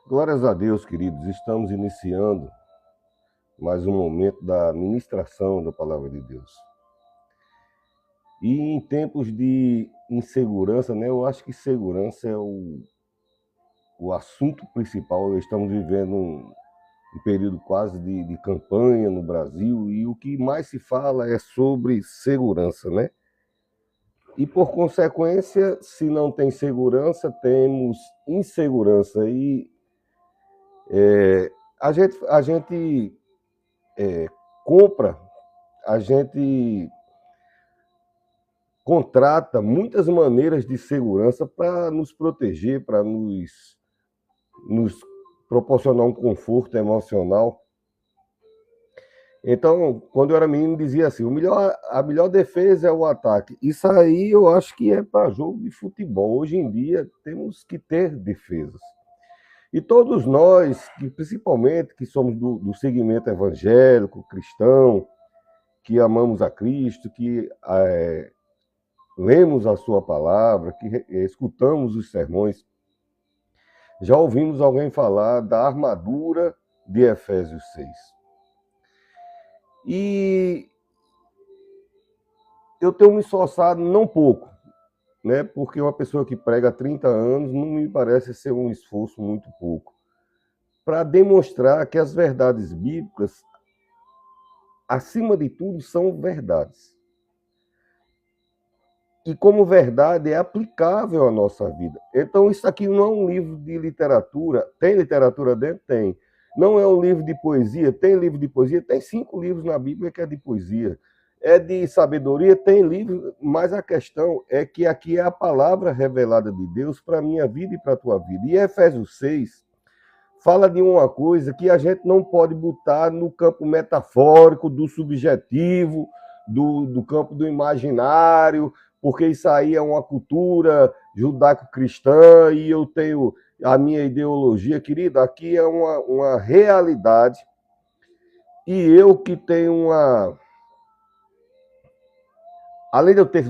Glórias a Deus, queridos. Estamos iniciando mais um momento da ministração da Palavra de Deus. E em tempos de insegurança, né, eu acho que segurança é o assunto principal. Estamos vivendo um período quase de campanha no Brasil e o que mais se fala é sobre segurança, né? E por consequência, se não tem segurança, temos insegurança. E a gente compra, a gente contrata muitas maneiras de segurança para nos proteger, para nos proporcionar um conforto emocional. Então, quando eu era menino, dizia assim: a melhor defesa é o ataque. Isso aí eu acho que é para jogo de futebol. Hoje em dia, temos que ter defesas. E todos nós, que principalmente que somos do segmento evangélico, cristão, que amamos a Cristo, que lemos a sua palavra, que escutamos os sermões, já ouvimos alguém falar da armadura de Efésios 6. E eu tenho me esforçado não pouco, né? Porque uma pessoa que prega há 30 anos não me parece ser um esforço muito pouco, para demonstrar que as verdades bíblicas, acima de tudo, são verdades. E como verdade é aplicável à nossa vida. Então, isso aqui não é um livro de literatura. Tem literatura dentro? Tem. Não é um livro de poesia? Tem livro de poesia? Tem 5 livros na Bíblia que é de poesia. É de sabedoria? Tem livro, mas a questão é que aqui é a palavra revelada de Deus para a minha vida e para a tua vida. E Efésios 6 fala de uma coisa que a gente não pode botar no campo metafórico, do subjetivo, do campo do imaginário, porque isso aí é uma cultura judaico-cristã e eu tenho a minha ideologia, querida. Aqui é uma realidade e eu que tenho além de eu ter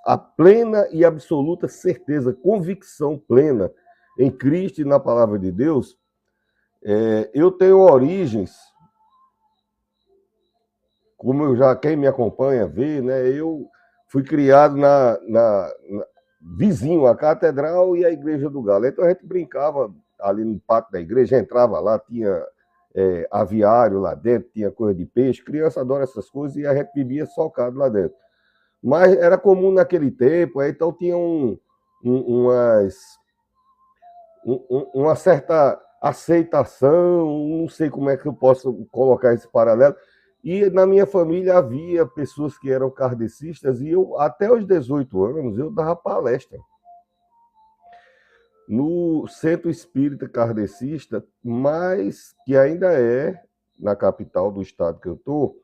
a plena e absoluta certeza, convicção plena em Cristo e na palavra de Deus, eu tenho origens, como quem me acompanha vê, né? Eu fui criado na vizinho à catedral e à igreja do Galo. Então a gente brincava ali no pátio da igreja, entrava lá, tinha aviário lá dentro, tinha coisa de peixe. Criança adora essas coisas e a gente vivia socado lá dentro. Mas era comum naquele tempo, então tinha umas uma certa aceitação, não sei como é que eu posso colocar esse paralelo. E na minha família havia pessoas que eram kardecistas e eu, até os 18 anos, eu dava palestra no Centro Espírita Kardecista, mas que ainda é, na capital do estado que eu estou,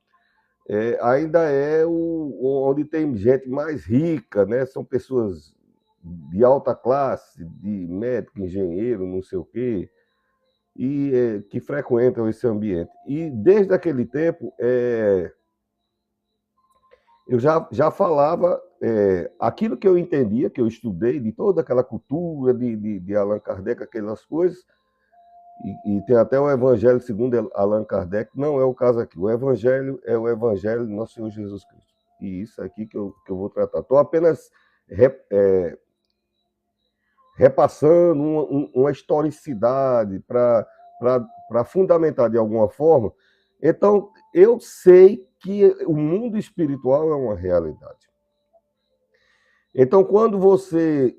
ainda é onde tem gente mais rica, né? São pessoas de alta classe, de médico, engenheiro, não sei o quê, e que frequentam esse ambiente. E desde aquele tempo, eu já falava aquilo que eu entendia, que eu estudei, de toda aquela cultura de Allan Kardec, aquelas coisas, e tem até o Evangelho segundo Allan Kardec, não é o caso aqui. O Evangelho é o Evangelho de Nosso Senhor Jesus Cristo. E isso aqui que eu vou tratar. Estou apenas repassando uma historicidade para fundamentar de alguma forma. Então, eu sei que o mundo espiritual é uma realidade. Então, quando você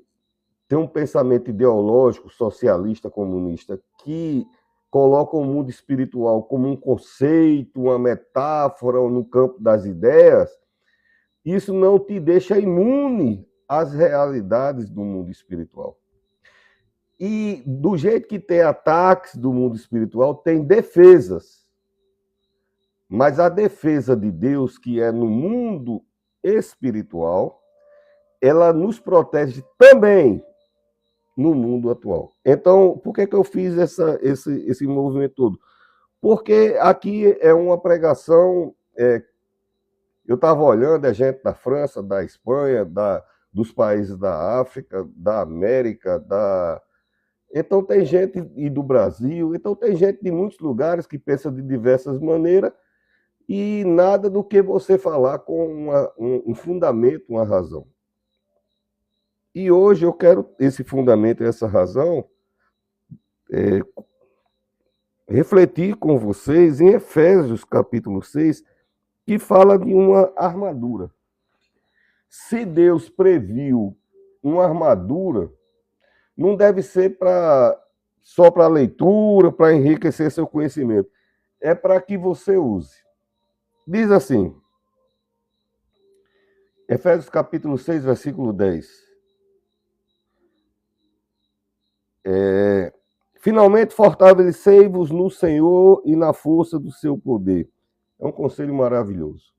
tem um pensamento ideológico, socialista, comunista, que coloca o mundo espiritual como um conceito, uma metáfora no campo das ideias, isso não te deixa imune às realidades do mundo espiritual. E do jeito que tem ataques do mundo espiritual, tem defesas. Mas a defesa de Deus, que é no mundo espiritual, ela nos protege também no mundo atual. Então, por que eu fiz esse movimento todo? Porque aqui é uma pregação. Eu estava olhando, gente da França, da Espanha, dos países da África, da América, Então tem gente e do Brasil, então tem gente de muitos lugares que pensa de diversas maneiras e nada do que você falar com um fundamento, uma razão. E hoje eu quero esse fundamento, essa razão, refletir com vocês em Efésios capítulo 6, que fala de uma armadura. Se Deus previu uma armadura, não deve ser só para leitura, para enriquecer seu conhecimento. É para que você use. Diz assim, Efésios capítulo 6, versículo 10. Finalmente fortalecei-vos no Senhor e na força do seu poder. É um conselho maravilhoso.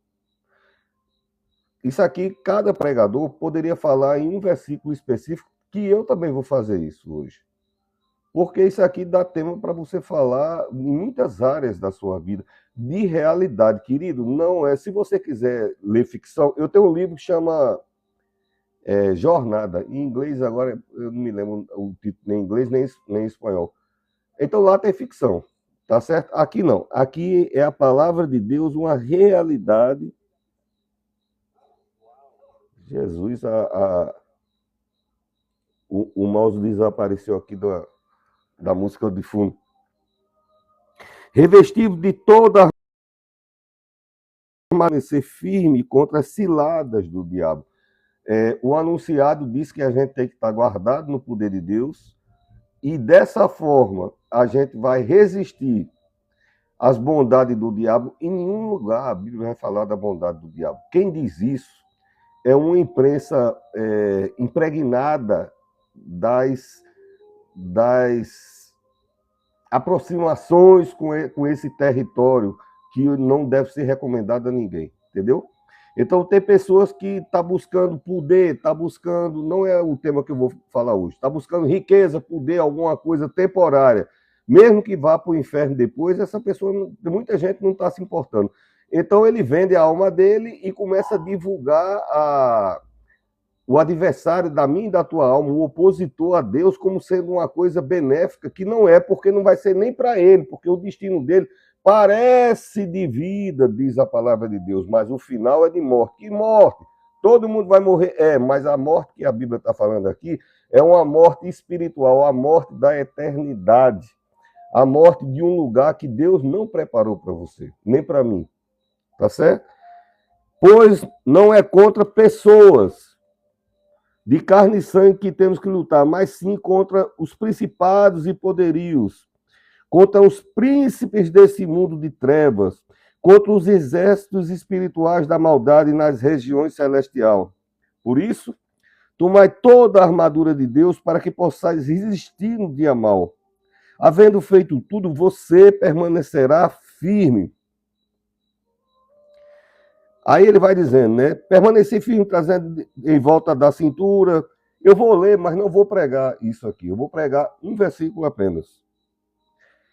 Isso aqui, cada pregador poderia falar em um versículo específico, que eu também vou fazer isso hoje. Porque isso aqui dá tema para você falar em muitas áreas da sua vida, de realidade, querido. Não é. Se você quiser ler ficção, eu tenho um livro que chama Jornada. Em inglês, agora, eu não me lembro o título, nem em inglês, nem em espanhol. Então lá tem ficção, tá certo? Aqui não. Aqui é a palavra de Deus, uma realidade. Jesus, o mouse desapareceu aqui da música de fundo. Revestido de toda a permanecer firme contra as ciladas do diabo. O anunciado diz que a gente tem que estar guardado no poder de Deus e dessa forma a gente vai resistir às bondades do diabo. Em nenhum lugar a Bíblia vai falar da bondade do diabo. Quem diz isso é uma imprensa impregnada das aproximações com esse território que não deve ser recomendado a ninguém, entendeu? Então tem pessoas que estão buscando poder, não é o tema que eu vou falar hoje, está buscando riqueza, poder, alguma coisa temporária, mesmo que vá para o inferno depois, essa pessoa, muita gente não está se importando. Então ele vende a alma dele e começa a divulgar o adversário da minha e da tua alma, o opositor a Deus, como sendo uma coisa benéfica, que não é, porque não vai ser nem para ele, porque o destino dele parece de vida, diz a palavra de Deus, mas o final é de morte. Que morte? Todo mundo vai morrer. Mas a morte que a Bíblia está falando aqui é uma morte espiritual, a morte da eternidade, a morte de um lugar que Deus não preparou para você, nem para mim. Tá certo? Pois não é contra pessoas de carne e sangue que temos que lutar, mas sim contra os principados e poderios, contra os príncipes desse mundo de trevas, contra os exércitos espirituais da maldade nas regiões celestiais. Por isso, tomai toda a armadura de Deus para que possais resistir no dia mau. Havendo feito tudo, você permanecerá firme. Aí ele vai dizendo, né? Permanecer firme, trazendo em volta da cintura. Eu vou ler, mas não vou pregar isso aqui. Eu vou pregar um versículo apenas.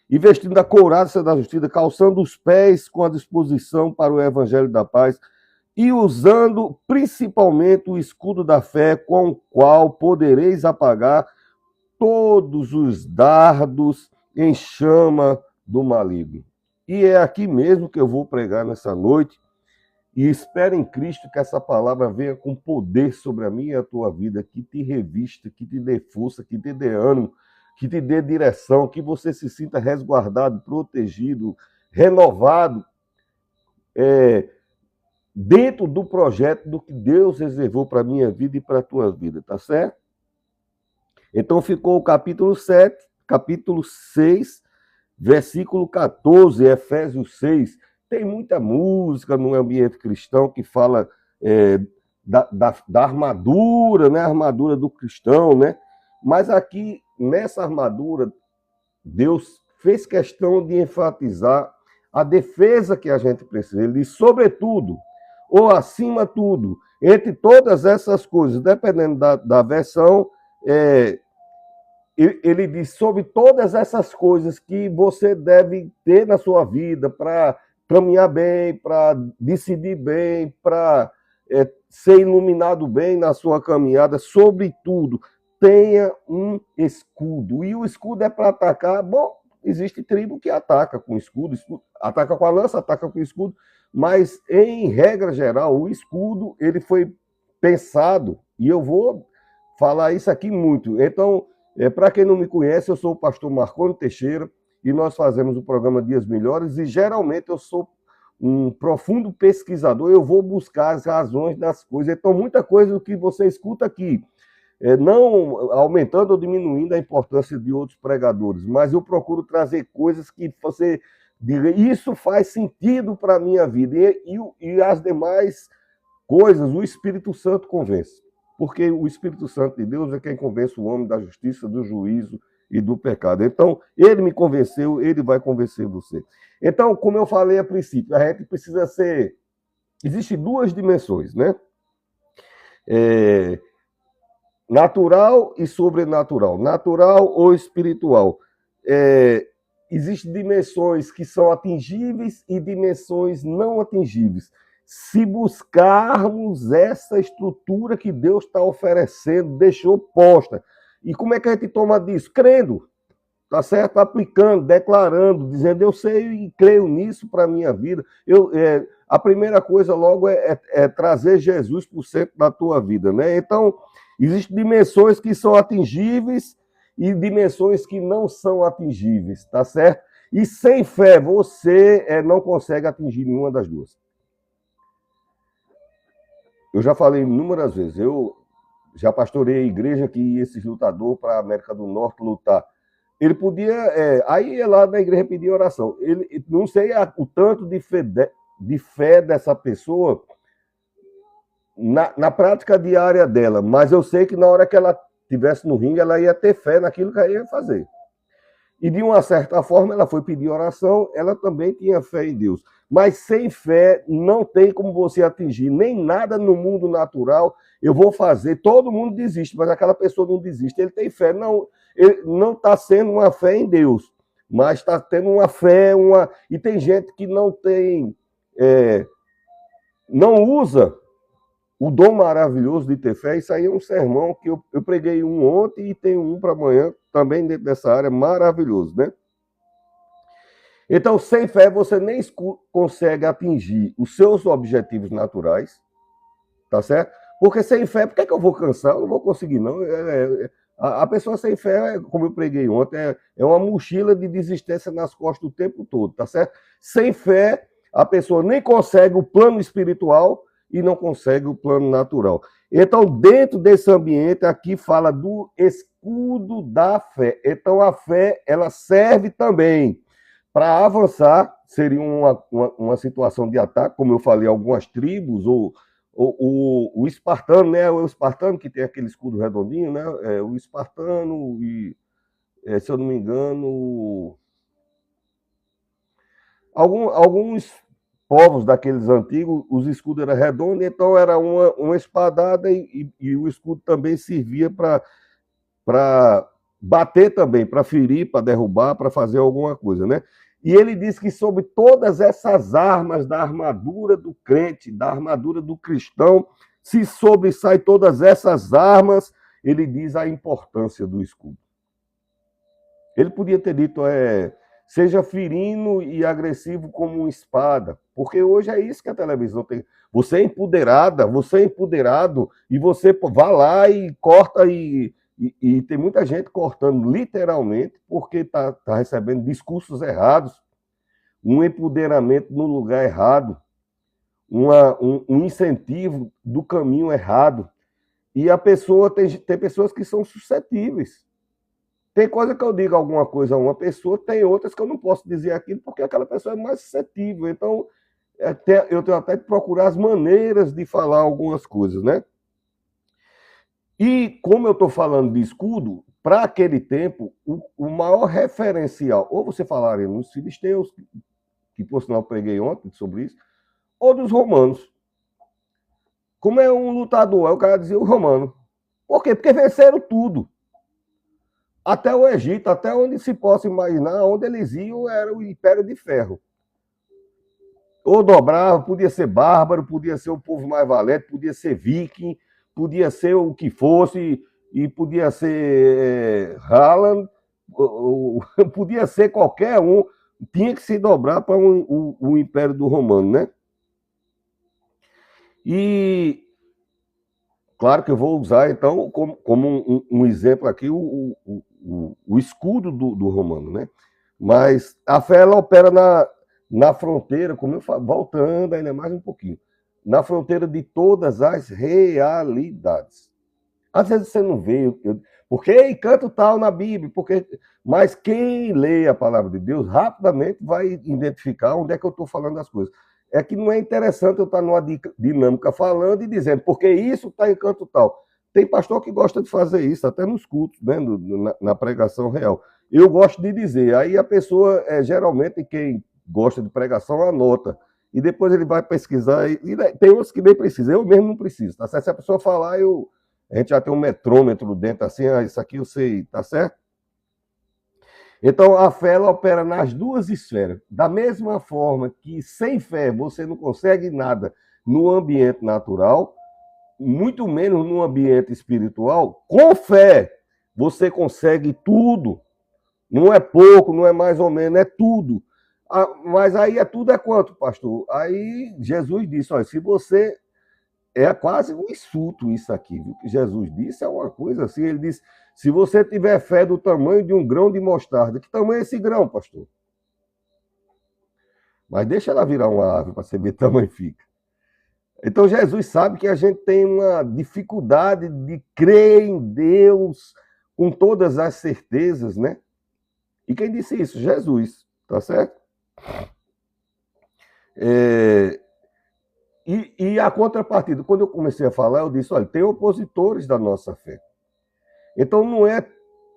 E vestindo a couraça da justiça, calçando os pés com a disposição para o evangelho da paz, e usando principalmente o escudo da fé, com o qual podereis apagar todos os dardos em chama do maligno. E é aqui mesmo que eu vou pregar nessa noite. E espero em Cristo que essa palavra venha com poder sobre a minha e a tua vida, que te revista, que te dê força, que te dê ânimo, que te dê direção, que você se sinta resguardado, protegido, renovado, dentro do projeto do que Deus reservou para a minha vida e para a tua vida, tá certo? Então ficou o capítulo 7, capítulo 6, versículo 14, Efésios 6. Tem muita música no ambiente cristão que fala da armadura, né? A armadura do cristão, né? Mas aqui, nessa armadura, Deus fez questão de enfatizar a defesa que a gente precisa. Ele diz, sobretudo, ou acima de tudo, entre todas essas coisas, dependendo da versão, ele diz sobre todas essas coisas que você deve ter na sua vida para caminhar bem, para decidir bem, para ser iluminado bem na sua caminhada, sobretudo, tenha um escudo. E o escudo é para atacar. Bom, existe tribo que ataca com escudo, ataca com a lança, ataca com escudo, mas, em regra geral, o escudo ele foi pensado, e eu vou falar isso aqui muito. Então, para quem não me conhece, eu sou o pastor Marconi Teixeira, e nós fazemos o programa Dias Melhores, e geralmente eu sou um profundo pesquisador, eu vou buscar as razões das coisas. Então, muita coisa do que você escuta aqui, não aumentando ou diminuindo a importância de outros pregadores, mas eu procuro trazer coisas que você diga, isso faz sentido para a minha vida, e as demais coisas o Espírito Santo convence, porque o Espírito Santo de Deus é quem convence o homem da justiça, do juízo e do pecado. Então, ele me convenceu, ele vai convencer você. Então, como eu falei a princípio, a gente precisa ser... Existem duas dimensões, né? Natural e sobrenatural. Natural ou espiritual. Existem dimensões que são atingíveis e dimensões não atingíveis. Se buscarmos essa estrutura que Deus está oferecendo, deixou posta. E como é que a gente toma disso? Crendo, tá certo? Aplicando, declarando, dizendo, eu sei e creio nisso para a minha vida. A primeira coisa logo é trazer Jesus para o centro da tua vida, né? Então, existem dimensões que são atingíveis e dimensões que não são atingíveis, tá certo? E sem fé, você não consegue atingir nenhuma das duas. Eu já falei inúmeras vezes, eu já pastorei a igreja que ia esse lutador para a América do Norte lutar. Ele podia, aí ia lá na igreja pedir oração. Ele, não sei o tanto de fé dessa pessoa na prática diária dela, mas eu sei que na hora que ela estivesse no ringue, ela ia ter fé naquilo que ela ia fazer. E de uma certa forma, ela foi pedir oração, ela também tinha fé em Deus. Mas sem fé, não tem como você atingir nem nada no mundo natural. Eu vou fazer, todo mundo desiste, mas aquela pessoa não desiste. Ele tem fé, ele não está sendo uma fé em Deus, mas está tendo uma fé, e tem gente que não tem, não usa o dom maravilhoso de ter fé. Isso aí é um sermão que eu preguei um ontem e tenho um para amanhã, também dentro dessa área, maravilhoso, né? Então, sem fé, você nem consegue atingir os seus objetivos naturais, tá certo? Porque sem fé, por que eu vou cansar? Eu não vou conseguir, não. A pessoa sem fé, como eu preguei ontem, é uma mochila de desistência nas costas o tempo todo, tá certo? Sem fé, a pessoa nem consegue o plano espiritual e não consegue o plano natural. Então, dentro desse ambiente, aqui fala do escudo da fé. Então, a fé, ela serve também para avançar. Seria uma situação de ataque, como eu falei, algumas tribos, ou o espartano, né? O espartano que tem aquele escudo redondinho, né? O espartano e, se eu não me engano, alguns povos daqueles antigos, os escudos eram redondos, então era uma espadada, e o escudo também servia para bater também, para ferir, para derrubar, para fazer alguma coisa, né? E ele diz que sobre todas essas armas da armadura do crente, da armadura do cristão, se sobressai todas essas armas, ele diz a importância do escudo. Ele podia ter dito, seja ferino e agressivo como uma espada, porque hoje é isso que a televisão tem. Você é empoderada, você é empoderado, e você vai lá e corta, e tem muita gente cortando literalmente, porque está recebendo discursos errados, um empoderamento no lugar errado, um incentivo do caminho errado. E a pessoa tem pessoas que são suscetíveis. Tem coisa que eu digo alguma coisa a uma pessoa, tem outras que eu não posso dizer aquilo, porque aquela pessoa é mais suscetível. Então, eu tenho até que procurar as maneiras de falar algumas coisas, né? E como eu estou falando de escudo, para aquele tempo, o maior referencial, ou você falaria nos filisteus, que por sinal eu preguei ontem sobre isso, ou dos romanos. Como é um lutador, aí o cara dizia o romano. Por quê? Porque venceram tudo. Até o Egito, até onde se possa imaginar, onde eles iam era o Império de Ferro. Ou dobrava, podia ser bárbaro, podia ser o povo mais valente, podia ser viking, podia ser o que fosse. e podia ser Haaland, podia ser qualquer um, tinha que se dobrar para o Império do Romano, né? E claro que eu vou usar, então, como um exemplo aqui, o escudo do romano, né? Mas a fé, ela opera na fronteira, como eu falo, voltando ainda mais um pouquinho, na fronteira de todas as realidades. Às vezes você não vê, porque canto tal na Bíblia, mas quem lê a palavra de Deus rapidamente vai identificar onde é que eu estou falando das coisas. É que não é interessante eu estar numa dinâmica falando e dizendo, porque isso está em canto tal. Tem pastor que gosta de fazer isso, até nos cultos, né, na pregação real. Eu gosto de dizer, aí a pessoa, geralmente quem gosta de pregação, anota. E depois ele vai pesquisar, e tem outros que nem precisam, eu mesmo não preciso, tá certo? Se a pessoa falar, a gente já tem um metrômetro dentro assim, isso aqui eu sei, tá certo? Então, a fé, ela opera nas duas esferas. Da mesma forma que sem fé você não consegue nada no ambiente natural, muito menos no ambiente espiritual, com fé você consegue tudo. Não é pouco, não é mais ou menos, é tudo. Mas aí tudo é quanto, pastor? Aí Jesus disse, olha, se você é quase um insulto isso aqui, viu? Que Jesus disse é uma coisa assim, ele disse, se você tiver fé do tamanho de um grão de mostarda, que tamanho é esse grão, pastor? Mas deixa ela virar uma árvore para você ver que tamanho fica. Então Jesus sabe que a gente tem uma dificuldade de crer em Deus com todas as certezas, né? E quem disse isso? Jesus, tá certo? E a contrapartida, quando eu comecei a falar, eu disse, olha, tem opositores da nossa fé. Então não é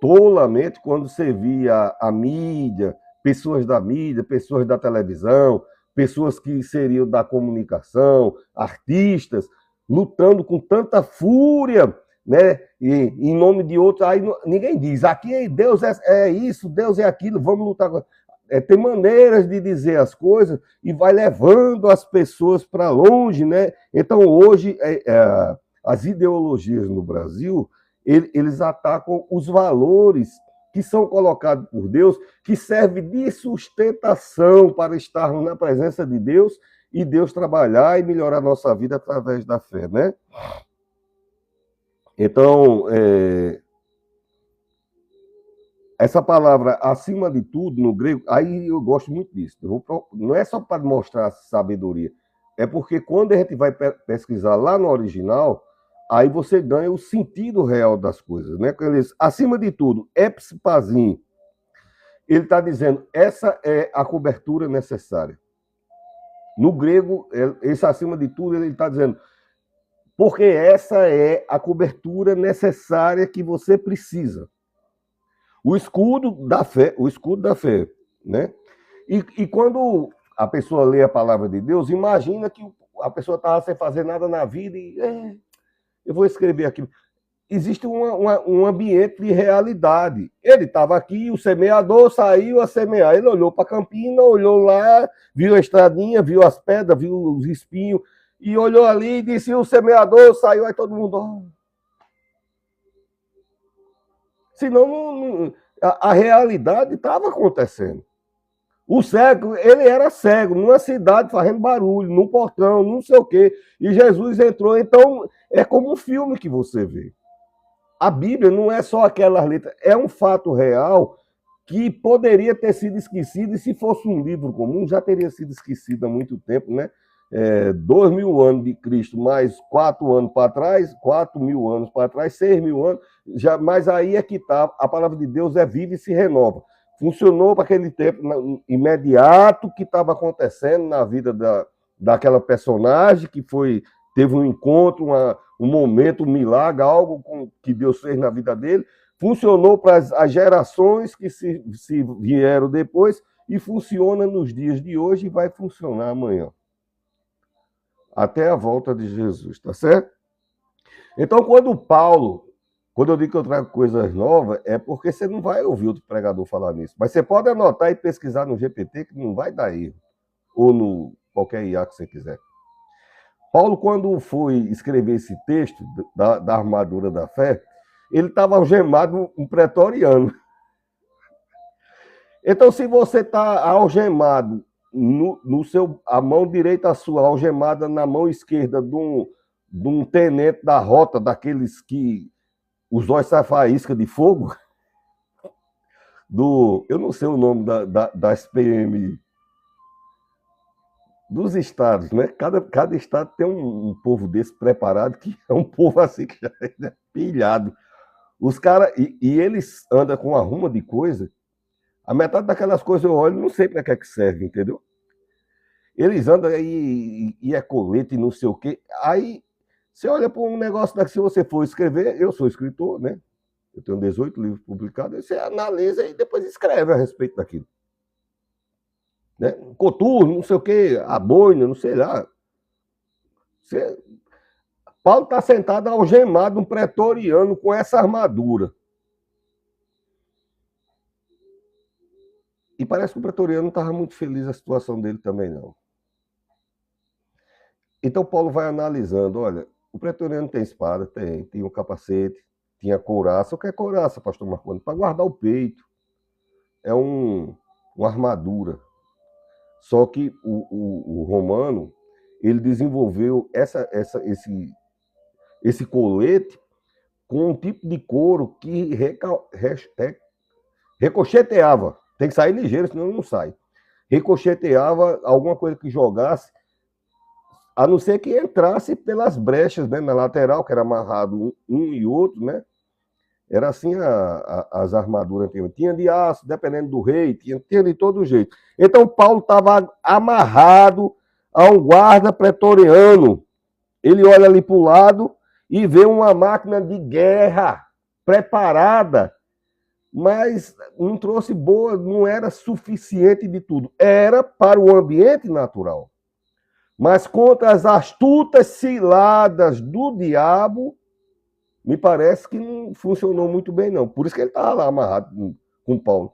tolamente quando você via a mídia, pessoas da televisão, pessoas que seriam da comunicação, artistas, lutando com tanta fúria, né? E, em nome de outros, aí ninguém diz, aqui Deus é isso, Deus é aquilo, vamos lutar. Tem maneiras de dizer as coisas e vai levando as pessoas para longe, né? Então hoje as ideologias no Brasil eles atacam os valores que são colocados por Deus, que servem de sustentação para estarmos na presença de Deus e Deus trabalhar e melhorar a nossa vida através da fé, né? Então, essa palavra, acima de tudo, no grego, aí eu gosto muito disso. Não é só para mostrar sabedoria, é porque quando a gente vai pesquisar lá no original, aí você ganha o sentido real das coisas, né? Quando ele diz, acima de tudo, epsipazim, ele está dizendo, essa é a cobertura necessária. No grego, esse acima de tudo, ele está dizendo, porque essa é a cobertura necessária que você precisa. O escudo da fé, né? E quando a pessoa lê a palavra de Deus, imagina que a pessoa estava sem fazer nada na vida e eu vou escrever aquilo. Existe um ambiente de realidade. Ele estava aqui, o semeador saiu a semear. Ele olhou para a campina, olhou lá, viu a estradinha, viu as pedras, viu os espinhos, e olhou ali e disse, o semeador saiu, aí todo mundo... Oh. Senão a realidade estava acontecendo. O cego, ele era cego, numa cidade fazendo barulho, num portão, não sei o quê. E Jesus entrou, então é como um filme que você vê. A Bíblia não é só aquelas letras, é um fato real que poderia ter sido esquecido, e se fosse um livro comum, já teria sido esquecido há muito tempo, né? 2.000 anos de Cristo, mais 4 anos para trás, 4.000 anos para trás, 6.000 anos, mas aí é que está, a palavra de Deus é viva e se renova. Funcionou para aquele tempo imediato que estava acontecendo na vida daquela personagem que teve um encontro, um momento, um milagre, algo que Deus fez na vida dele. Funcionou para as gerações que se vieram depois e funciona nos dias de hoje e vai funcionar amanhã. Até a volta de Jesus, tá certo? Então, quando eu digo que eu trago coisas novas, é porque você não vai ouvir outro pregador falar nisso. Mas você pode anotar e pesquisar no GPT que não vai dar erro. Ou no qualquer IA que você quiser. Paulo, quando foi escrever esse texto da armadura da fé, ele estava algemado, um pretoriano. Então, se você está algemado, a mão direita sua, algemada na mão esquerda de um tenente da rota, daqueles que os olhos saem faísca de fogo, eu não sei o nome da SPM dos estados, né? Cada estado tem um povo desse preparado, que é um povo assim que já é pilhado. Os caras, e eles andam com uma ruma de coisa, a metade daquelas coisas eu olho, não sei para que serve, entendeu? Eles andam aí e é colete e não sei o quê. Aí você olha para um negócio daqui, se você for escrever, eu sou escritor, né? Eu tenho 18 livros publicados, você analisa e depois escreve a respeito daquilo. Né? Coturno, não sei o quê, a boina, não sei lá. Paulo está sentado algemado, um pretoriano com essa armadura. E parece que o pretoriano não estava muito feliz a situação dele também, não. Então Paulo vai analisando, olha, o pretoriano tem espada, tem um capacete, tinha couraça. O que é couraça, pastor Marconi? Para guardar o peito. É uma armadura. Só que o romano, ele desenvolveu esse colete com um tipo de couro que ricocheteava. Tem que sair ligeiro, senão não sai. Ricocheteava alguma coisa que jogasse, a não ser que entrasse pelas brechas, né, na lateral, que era amarrado um e outro, né? Era assim as armaduras. Tinha de aço, dependendo do rei, tinha de todo jeito. Então Paulo estava amarrado a um guarda pretoriano. Ele olha ali para o lado e vê uma máquina de guerra preparada, mas não trouxe boa, não era suficiente de tudo. Era para o ambiente natural. Mas contra as astutas ciladas do diabo, me parece que não funcionou muito bem, não. Por isso que ele estava lá amarrado com Paulo.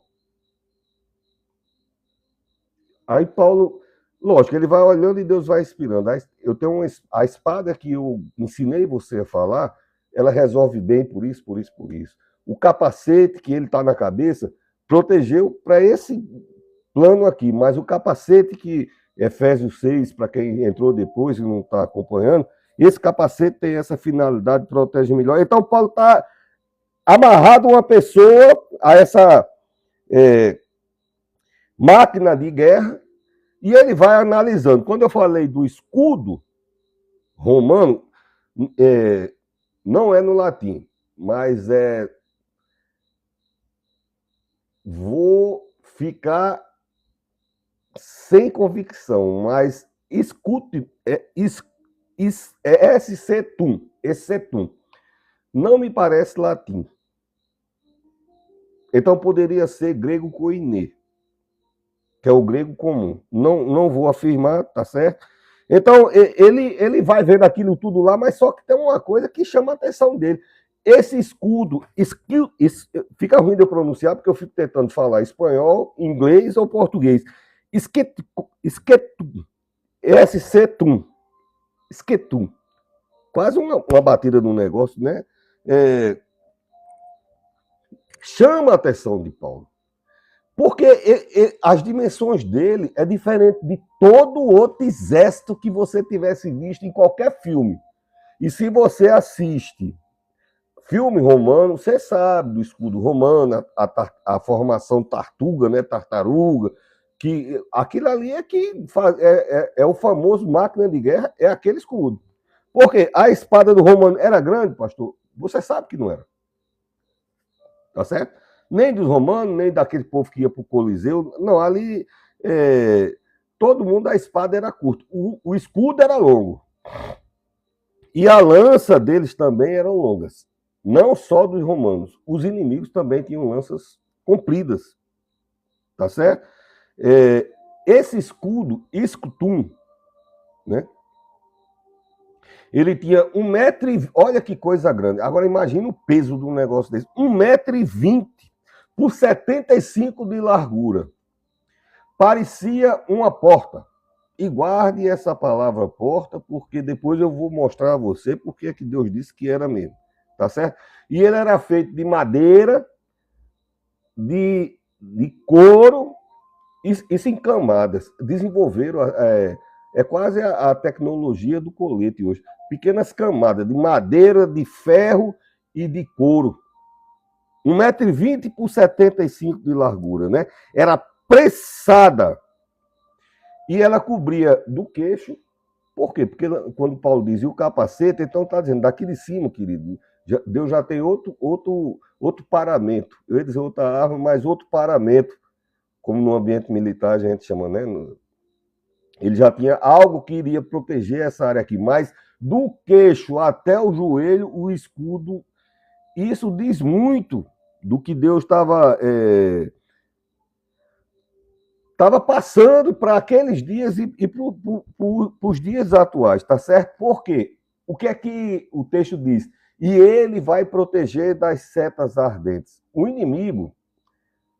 Aí Paulo, lógico, ele vai olhando e Deus vai inspirando. Eu tenho a espada que eu ensinei você a falar, ela resolve bem por isso, por isso, por isso. O capacete que ele está na cabeça protegeu para esse plano aqui, mas o capacete que Efésios 6, para quem entrou depois e não está acompanhando, esse capacete tem essa finalidade, protege melhor. Então, Paulo está amarrado uma pessoa a essa máquina de guerra e ele vai analisando. Quando eu falei do escudo romano, não é no latim, mas vou ficar sem convicção, mas escute, escetum, não me parece latim. Então poderia ser grego koiné, que é o grego comum. Não vou afirmar, tá certo? Então ele vai vendo aquilo tudo lá, mas só que tem uma coisa que chama a atenção dele. Esse escudo, fica ruim de eu pronunciar, porque eu fico tentando falar espanhol, inglês ou português. Esquetum. Quase uma batida no negócio, né? Chama a atenção de Paulo. Porque as dimensões dele é diferente de todo outro exército que você tivesse visto em qualquer filme. E se você assiste filme romano, você sabe do escudo romano, a formação tartuga, né? Tartaruga, que aquilo ali é o famoso máquina de guerra, é aquele escudo. Porque a espada do romano era grande, pastor? Você sabe que não era. Tá certo? Nem dos romanos, nem daquele povo que ia para o Coliseu. Não, ali todo mundo, a espada era curta. O escudo era longo. E a lança deles também eram longas. Não só dos romanos. Os inimigos também tinham lanças compridas. Tá certo? Esse escudo, escutum, né? Ele tinha 1,20 m. Olha que coisa grande. Agora imagina o peso de um negócio desse. 1,20 m por 75 de largura. Parecia uma porta. E guarde essa palavra porta, porque depois eu vou mostrar a você porque é que Deus disse que era mesmo. tá certo? E ele era feito de madeira, de couro, isso em camadas. Desenvolveram, é quase a tecnologia do colete hoje. Pequenas camadas de madeira, de ferro e de couro. 1,20 m por 75 de largura, né? Era pressada. E ela cobria do queixo. Por quê? Porque quando Paulo diz, e o capacete, então está dizendo, daqui de cima, querido, Deus já tem outro paramento. Eu ia dizer outra arma, mas outro paramento, como no ambiente militar a gente chama, né? Ele já tinha algo que iria proteger essa área aqui, mas do queixo até o joelho, o escudo, isso diz muito do que Deus estava passando para aqueles dias e para os dias atuais, tá certo? Por quê? O que é que o texto diz? E ele vai proteger das setas ardentes. O inimigo,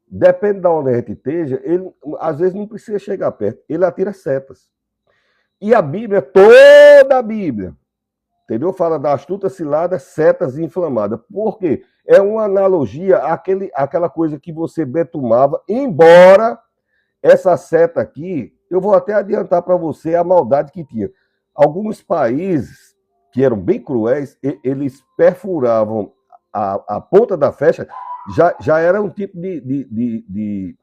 depende de onde a gente esteja, ele às vezes não precisa chegar perto, ele atira setas. E a Bíblia, toda a Bíblia, entendeu? Fala da astuta cilada, setas inflamadas. Por quê? É uma analogia àquela coisa que você betumava, embora essa seta aqui, eu vou até adiantar para você a maldade que tinha. Alguns países que eram bem cruéis, eles perfuravam a ponta da flecha, já era um tipo de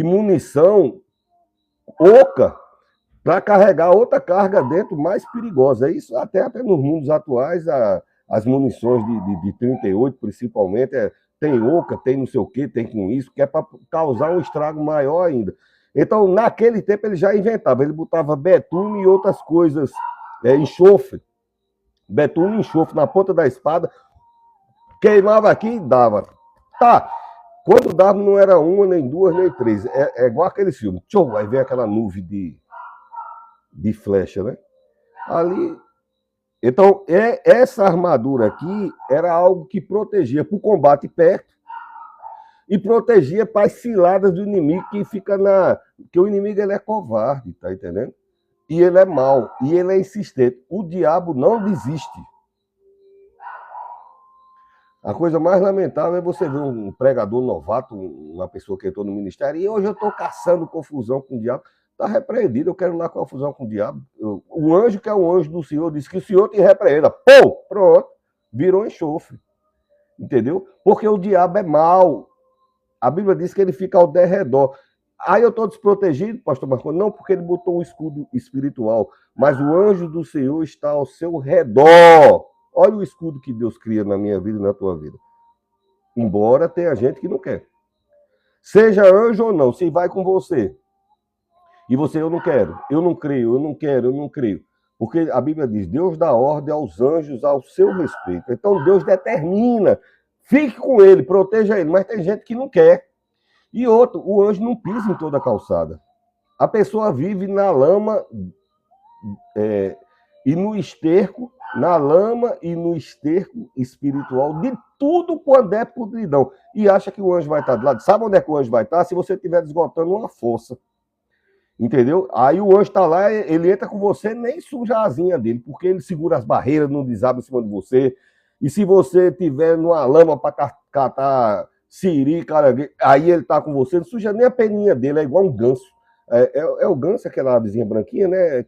munição oca para carregar outra carga dentro mais perigosa. Isso até nos mundos atuais, as munições de 38, principalmente, tem oca, tem não sei o que, tem com isso, que é para causar um estrago maior ainda. Então, naquele tempo, ele já inventava, ele botava betume e outras coisas, enxofre, betume e enxofre na ponta da espada, queimava aqui e dava. Tá, quando dava não era uma, nem duas, nem três, é igual aquele filme, tchou, aí vem aquela nuvem de flecha, né? Ali. Então, essa armadura aqui era algo que protegia para o combate perto e protegia para as ciladas do inimigo que fica Porque o inimigo ele é covarde, tá entendendo? E ele é mau, e ele é insistente. O diabo não desiste. A coisa mais lamentável é você ver um pregador novato, uma pessoa que entrou no ministério, e hoje eu estou caçando confusão com o diabo. Está repreendido, eu quero lá confusão com o diabo. O anjo, que é o anjo do Senhor, disse que o Senhor te repreenda. Pô, pronto, virou enxofre. Entendeu? Porque o diabo é mau. A Bíblia diz que ele fica ao derredor. Aí eu estou desprotegido, pastor Marcos? Não, porque ele botou um escudo espiritual, mas o anjo do Senhor está ao seu redor. Olha o escudo que Deus cria na minha vida e na tua vida. Embora tenha gente que não quer. Seja anjo ou não, se vai com você. E você, eu não quero, eu não creio, eu não quero, eu não creio. Porque a Bíblia diz, Deus dá ordem aos anjos ao seu respeito. Então Deus determina, fique com ele, proteja ele. Mas tem gente que não quer. E outro, o anjo não pisa em toda a calçada. A pessoa vive na lama e no esterco, na lama e no esterco espiritual de tudo quando é podridão. E acha que o anjo vai estar do lado. Sabe onde é que o anjo vai estar? Se você estiver desgotando uma força. Entendeu? Aí o anjo está lá, ele entra com você, nem suja a asinha dele, porque ele segura as barreiras, não desaba em cima de você. E se você estiver numa lama para catar siri, caranguejo, aí ele está com você, não suja nem a peninha dele, é igual um ganso. É o ganso, aquela avezinha branquinha, né?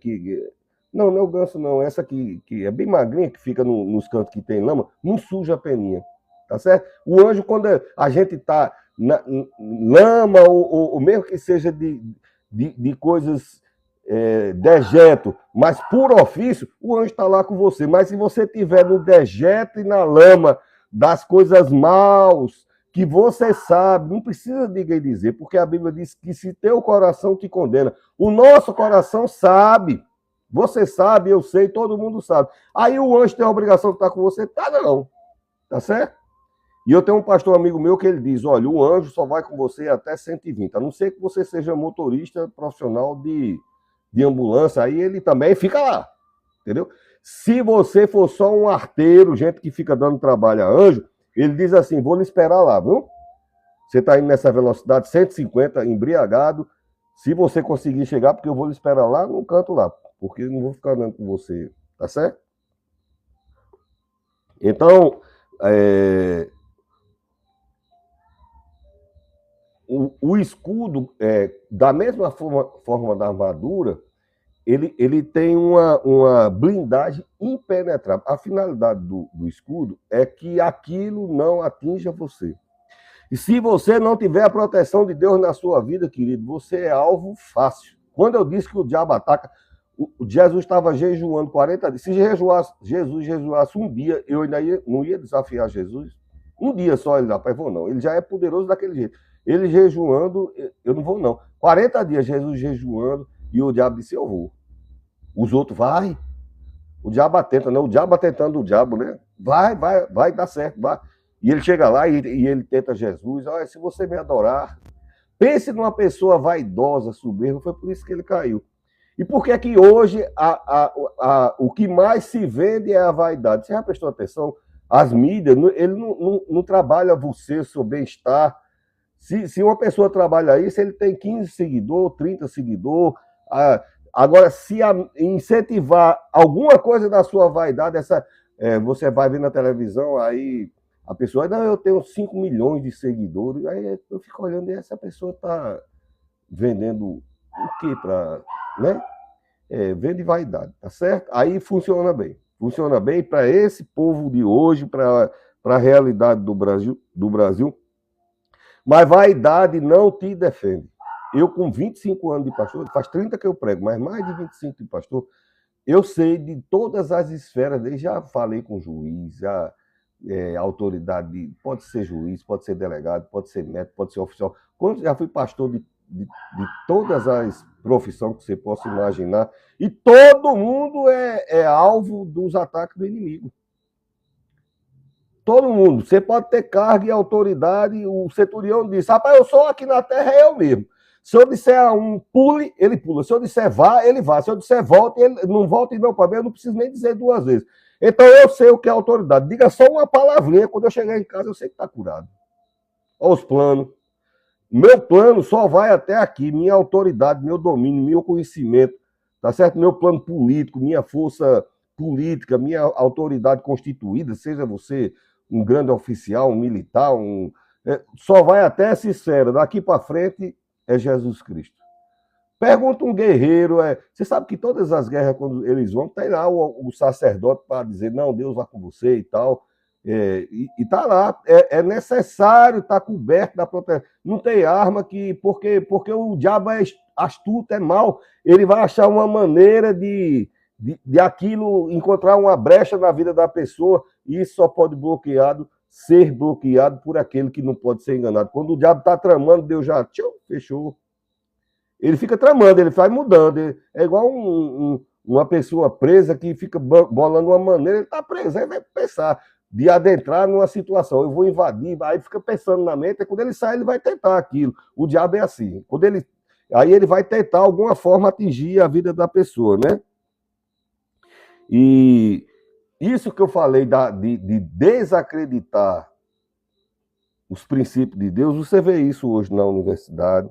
Não é o ganso, não. Essa que é bem magrinha, que fica nos cantos que tem lama, não suja a peninha. Tá certo? O anjo, quando a gente está na lama, ou mesmo que seja de coisas dejeto, mas por ofício, o anjo está lá com você. Mas se você estiver no dejeto e na lama das coisas maus, que você sabe, não precisa ninguém dizer, porque a Bíblia diz que se teu coração te condena, o nosso coração sabe. Você sabe, eu sei, todo mundo sabe. Aí o anjo tem a obrigação de estar com você? Tá não. Tá certo? E eu tenho um pastor amigo meu que ele diz, olha, o anjo só vai com você até 120, a não ser que você seja motorista profissional de ambulância, aí ele também fica lá, entendeu? Se você for só um arteiro, gente que fica dando trabalho a anjo, ele diz assim, vou lhe esperar lá, viu? Você está indo nessa velocidade 150, embriagado, se você conseguir chegar, porque eu vou lhe esperar lá no canto lá, porque eu não vou ficar andando com você, tá certo? Então, o escudo, da mesma forma da armadura, ele tem uma blindagem impenetrável. A finalidade do escudo é que aquilo não atinja você. E se você não tiver a proteção de Deus na sua vida, querido, você é alvo fácil. Quando eu disse que o diabo ataca, Jesus estava jejuando 40 dias. Se Jesus jejuasse um dia, eu ainda não ia desafiar Jesus. Um dia só ele dá para vou não. Ele já é poderoso daquele jeito. Ele jejuando, eu não vou não. 40 dias Jesus jejuando e o diabo disse, eu vou. Os outros, vai. O diabo atenta, né? O diabo atentando o diabo, né? Vai dar certo, vai. E ele chega lá e ele tenta Jesus. Olha, se você me adorar, pense numa pessoa vaidosa, soberba, foi por isso que ele caiu. E por que é que hoje o que mais se vende é a vaidade? Você já prestou atenção? As mídias, ele não trabalha você, seu bem-estar. Se uma pessoa trabalha isso, ele tem 15 seguidores, 30 seguidores. Agora, se incentivar alguma coisa da sua vaidade, você vai ver na televisão, aí a pessoa, não, eu tenho 5 milhões de seguidores, aí eu fico olhando, e essa pessoa está vendendo o quê para, né? Vende vaidade, tá certo? Aí funciona bem. Funciona bem para esse povo de hoje, para a realidade do Brasil. Mas vaidade não te defende. Eu, com 25 anos de pastor, faz 30 que eu prego, mas mais de 25 de pastor, eu sei de todas as esferas, já falei com juiz, autoridade, pode ser juiz, pode ser delegado, pode ser médico, pode ser oficial. Quando já fui pastor de todas as profissões que você possa imaginar, e todo mundo é alvo dos ataques do inimigo. Todo mundo. Você pode ter carga e autoridade. O centurião disse, rapaz, eu sou aqui na terra, é eu mesmo. Se eu disser pule, ele pula. Se eu disser vá, ele vá. Se eu disser volte, ele não volta e não para ver, eu não preciso nem dizer 2 vezes. Então eu sei o que é autoridade. Diga só uma palavrinha, quando eu chegar em casa, eu sei que está curado. Olha os planos. Meu plano só vai até aqui. Minha autoridade, meu domínio, meu conhecimento, tá certo? Meu plano político, minha força política, minha autoridade constituída, seja você um grande oficial, um militar, só vai até essa esfera. Daqui para frente é Jesus Cristo. Pergunta um guerreiro, você sabe que todas as guerras, quando eles vão, tem lá o sacerdote para dizer, não, Deus vai com você e tal. E está lá, é necessário estar coberto da proteção. Não tem arma porque o diabo é astuto, é mau, ele vai achar uma maneira de aquilo encontrar uma brecha na vida da pessoa, e isso só pode ser bloqueado por aquele que não pode ser enganado. Quando o diabo está tramando, Deus já fechou. Ele fica tramando, ele vai mudando. É igual uma pessoa presa que fica bolando uma maneira, ele está preso, aí vai pensar de adentrar numa situação, eu vou invadir, aí fica pensando na mente, e quando ele sai, ele vai tentar aquilo. O diabo é assim. Aí ele vai tentar, de alguma forma, atingir a vida da pessoa, né? E isso que eu falei de desacreditar os princípios de Deus, você vê isso hoje na universidade,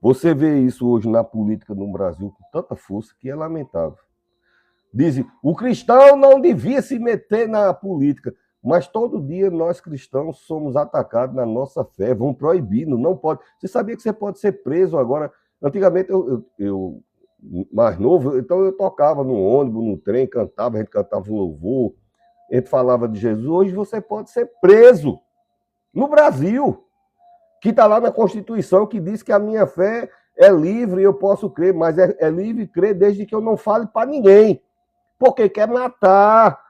você vê isso hoje na política no Brasil com tanta força que é lamentável. Dizem, o cristão não devia se meter na política, mas todo dia nós cristãos somos atacados na nossa fé, vão proibindo, não pode. Você sabia que você pode ser preso agora? Antigamente eu mais novo, então eu tocava no ônibus, no trem, cantava, a gente cantava louvor, a gente falava de Jesus. Hoje você pode ser preso no Brasil, que está lá na Constituição, que diz que a minha fé é livre, eu posso crer, mas é livre crer desde que eu não fale para ninguém, porque quer matar.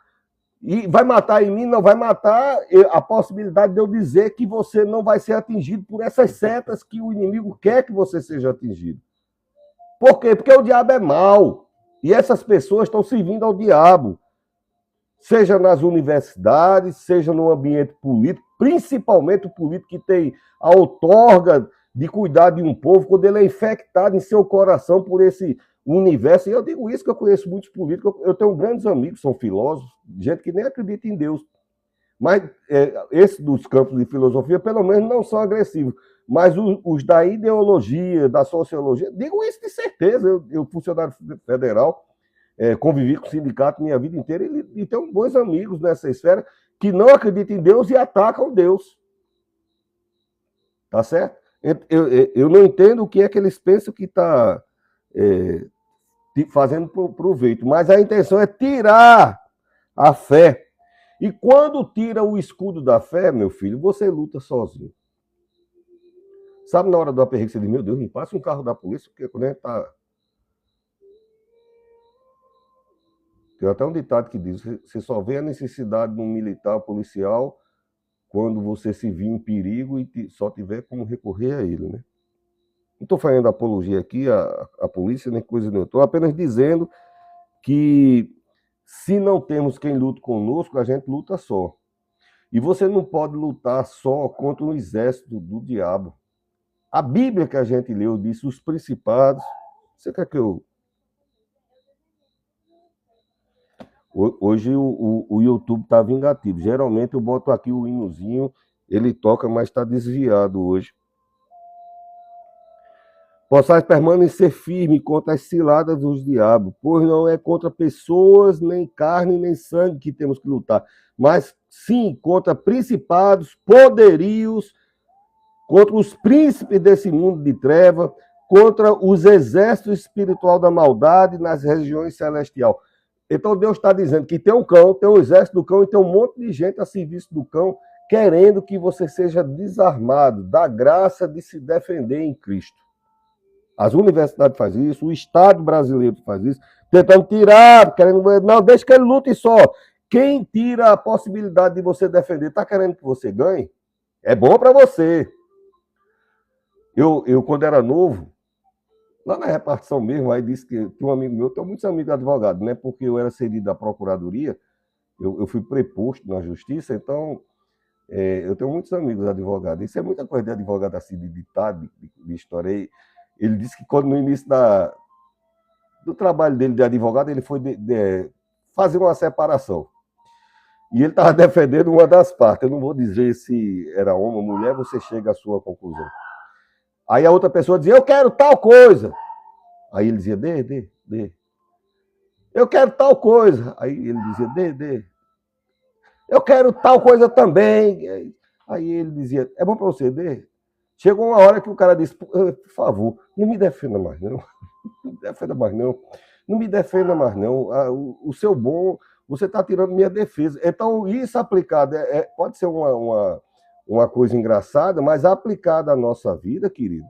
E vai matar em mim, não vai matar a possibilidade de eu dizer que você não vai ser atingido por essas setas que o inimigo quer que você seja atingido. Por quê? Porque o diabo é mau. E essas pessoas estão servindo ao diabo. Seja nas universidades, seja no ambiente político, principalmente o político que tem a outorga de cuidar de um povo, quando ele é infectado em seu coração por esse universo. E eu digo isso que eu conheço muitos políticos, eu tenho grandes amigos, são filósofos, gente que nem acredita em Deus. Mas esses dos campos de filosofia, pelo menos, não são agressivos. Mas os da ideologia, da sociologia, digo isso de certeza. Eu funcionário federal, convivi com o sindicato minha vida inteira e tenho bons amigos nessa esfera que não acreditam em Deus e atacam Deus. Tá certo? Eu não entendo o que é que eles pensam que está fazendo proveito, mas a intenção é tirar a fé. E quando tira o escudo da fé, meu filho, você luta sozinho. Sabe, na hora do aperreio, você diz, meu Deus, me passa um carro da polícia, porque quando a gente tá... Tem até um ditado que diz, você só vê a necessidade de um militar policial quando você se vir em perigo e só tiver como recorrer a ele, né? Não estou fazendo apologia aqui à polícia, nem coisa nenhuma. Estou apenas dizendo que se não temos quem lute conosco, a gente luta só. E você não pode lutar só contra um exército do diabo. A Bíblia que a gente leu disse os principados. Você quer que eu... Hoje o YouTube está vingativo. Geralmente eu boto aqui o hinozinho, ele toca, mas está desviado hoje. Possais permanecer firme contra as ciladas dos diabos, pois não é contra pessoas, nem carne, nem sangue que temos que lutar, mas sim contra principados, poderios, contra os príncipes desse mundo de treva, contra os exércitos espiritual da maldade nas regiões celestiais. Então Deus está dizendo que tem um cão, tem um exército do cão e tem um monte de gente a serviço do cão, querendo que você seja desarmado da graça de se defender em Cristo. As universidades fazem isso, o Estado brasileiro faz isso, tentando tirar, querendo... Não, deixa que ele lute só. Quem tira a possibilidade de você defender, está querendo que você ganhe? É bom para você. Eu, quando era novo, lá na repartição mesmo, aí disse que tinha um amigo meu, tenho muitos amigos advogados, né? Porque eu era cedido da procuradoria, eu fui preposto na justiça, então eu tenho muitos amigos advogados. Isso é muita coisa de advogado assim, de ditado, de história. Ele disse que quando no início do trabalho dele de advogado, ele foi fazer uma separação. E ele estava defendendo uma das partes. Eu não vou dizer se era homem ou mulher, você chega à sua conclusão. Aí a outra pessoa dizia, eu quero tal coisa. Aí ele dizia, dê. Eu quero tal coisa. Aí ele dizia, dê. Eu quero tal coisa também. Aí ele dizia, é bom para você, dê. Chegou uma hora que o cara disse, por favor, não me defenda mais não. Não me defenda mais não. Não me defenda mais não. O seu bom, você está tirando minha defesa. Então, isso aplicado, pode ser uma coisa engraçada, mas aplicada à nossa vida, querido,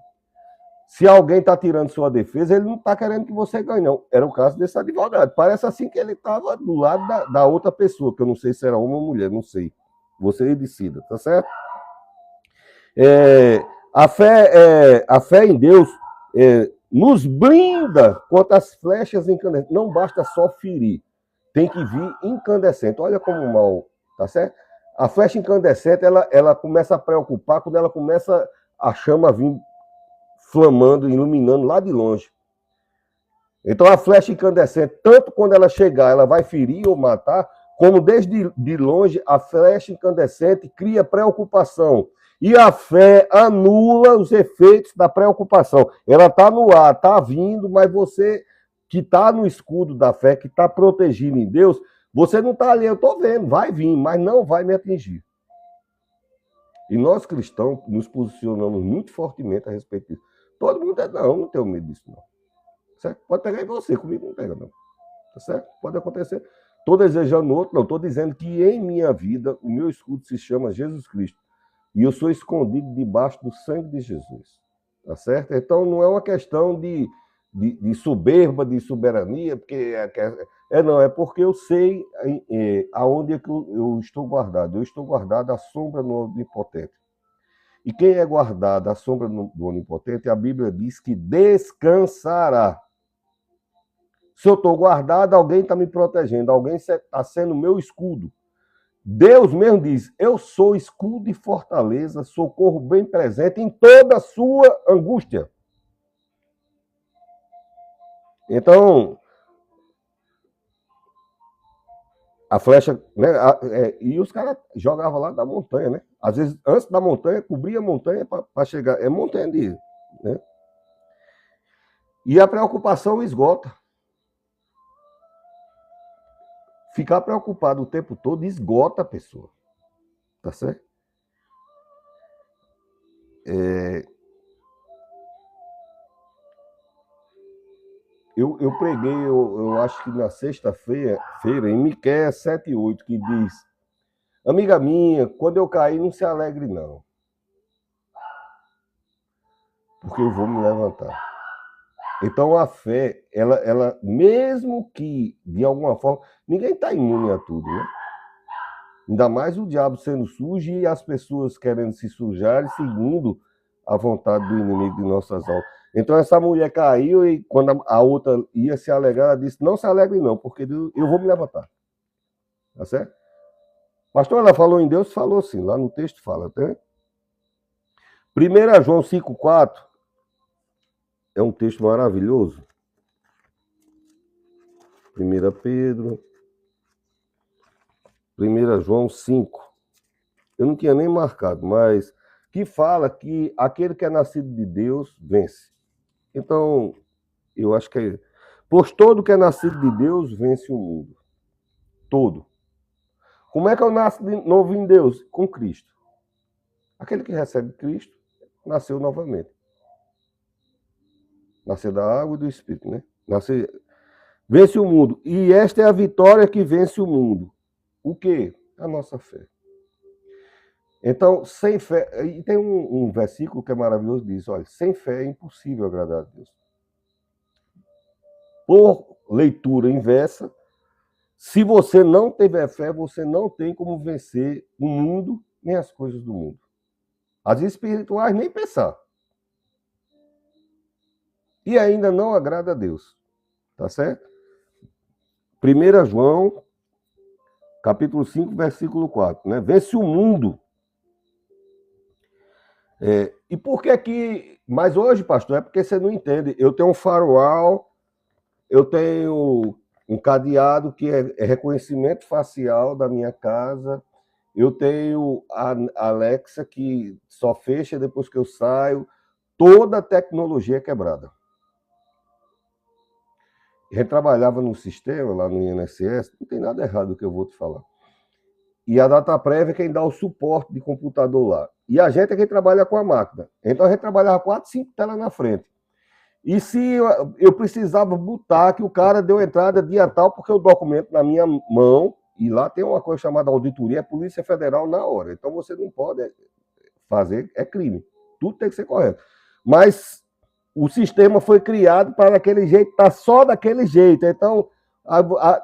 se alguém está tirando sua defesa, ele não está querendo que você ganhe, não. Era o caso desse advogado. Parece assim que ele estava do lado da outra pessoa, que eu não sei se era homem ou mulher, não sei. Você decida, tá certo? A fé em Deus nos blinda contra as flechas incandescentes. Não basta só ferir, tem que vir incandescente. Olha como o mal, tá certo? A flecha incandescente, ela começa a preocupar quando ela começa a chama a vir flamando, iluminando lá de longe. Então a flecha incandescente, tanto quando ela chegar, ela vai ferir ou matar, como desde de longe a flecha incandescente cria preocupação. E a fé anula os efeitos da preocupação. Ela está no ar, está vindo, mas você que está no escudo da fé, que está protegido em Deus, você não está ali, eu estou vendo, vai vir, mas não vai me atingir. E nós cristãos nos posicionamos muito fortemente a respeito disso. Todo mundo não tenho medo disso, não. Certo? Pode pegar em você, comigo não pega, não. Tá certo? Pode acontecer. Estou desejando outro, não. Estou dizendo que em minha vida, o meu escudo se chama Jesus Cristo. E eu sou escondido debaixo do sangue de Jesus. Tá certo? Então não é uma questão de soberba, de soberania, porque não, é porque eu sei aonde é que eu estou guardado. Eu estou guardado à sombra do Onipotente. E quem é guardado à sombra do Onipotente, a Bíblia diz que descansará. Se eu estou guardado, alguém está me protegendo, alguém está sendo meu escudo. Deus mesmo diz, eu sou escudo e fortaleza, socorro bem presente em toda a sua angústia. Então, a flecha, né? E os caras jogavam lá da montanha, né? Às vezes, antes da montanha, cobria a montanha para chegar. É montanha de... Né? E a preocupação esgota. Ficar preocupado o tempo todo esgota a pessoa. Tá certo? Eu preguei, eu acho que na sexta-feira, em Miqueias 7:8, que diz: amiga minha, quando eu cair, não se alegre, não, porque eu vou me levantar. Então a fé, ela mesmo que, de alguma forma, ninguém está imune a tudo, né? Ainda mais o diabo sendo sujo e as pessoas querendo se sujar seguindo a vontade do inimigo de nossas almas. Então essa mulher caiu e quando a outra ia se alegrar, ela disse: não se alegre não, porque eu vou me levantar. Tá certo? Pastor, ela falou em Deus, falou assim, lá no texto fala, tá? 1 João 5,4 é um texto maravilhoso. 1 Pedro, 1 João 5. Eu não tinha nem marcado, mas que fala que aquele que é nascido de Deus vence. Então, eu acho que é... Pois todo que é nascido de Deus vence o mundo. Todo. Como é que eu nasço de novo em Deus? Com Cristo. Aquele que recebe Cristo, nasceu novamente. Nasceu da água e do Espírito, né? Vence o mundo. E esta é a vitória que vence o mundo. O quê? A nossa fé. Então, sem fé... E tem um versículo que é maravilhoso, diz, olha, sem fé é impossível agradar a Deus. Por leitura inversa, se você não tiver fé, você não tem como vencer o mundo, nem as coisas do mundo. As espirituais, nem pensar. E ainda não agrada a Deus. Tá certo? 1 João, capítulo 5, versículo 4. Né? Vence o mundo. E por que que... Mas hoje, pastor, é porque você não entende. Eu tenho um farol, eu tenho um cadeado que é reconhecimento facial da minha casa. Eu tenho a Alexa que só fecha depois que eu saio. Toda a tecnologia é quebrada. A gente trabalhava num sistema lá no INSS, não tem nada errado do que eu vou te falar. E a Dataprévia é quem dá o suporte de computador lá. E a gente é quem trabalha com a máquina. Então a gente trabalhava 4, 5 telas na frente. E se eu precisava botar que o cara deu entrada dia tal, porque o documento na minha mão, e lá tem uma coisa chamada auditoria, é Polícia Federal na hora. Então você não pode fazer, é crime. Tudo tem que ser correto. Mas o sistema foi criado para aquele jeito, tá só daquele jeito. Então,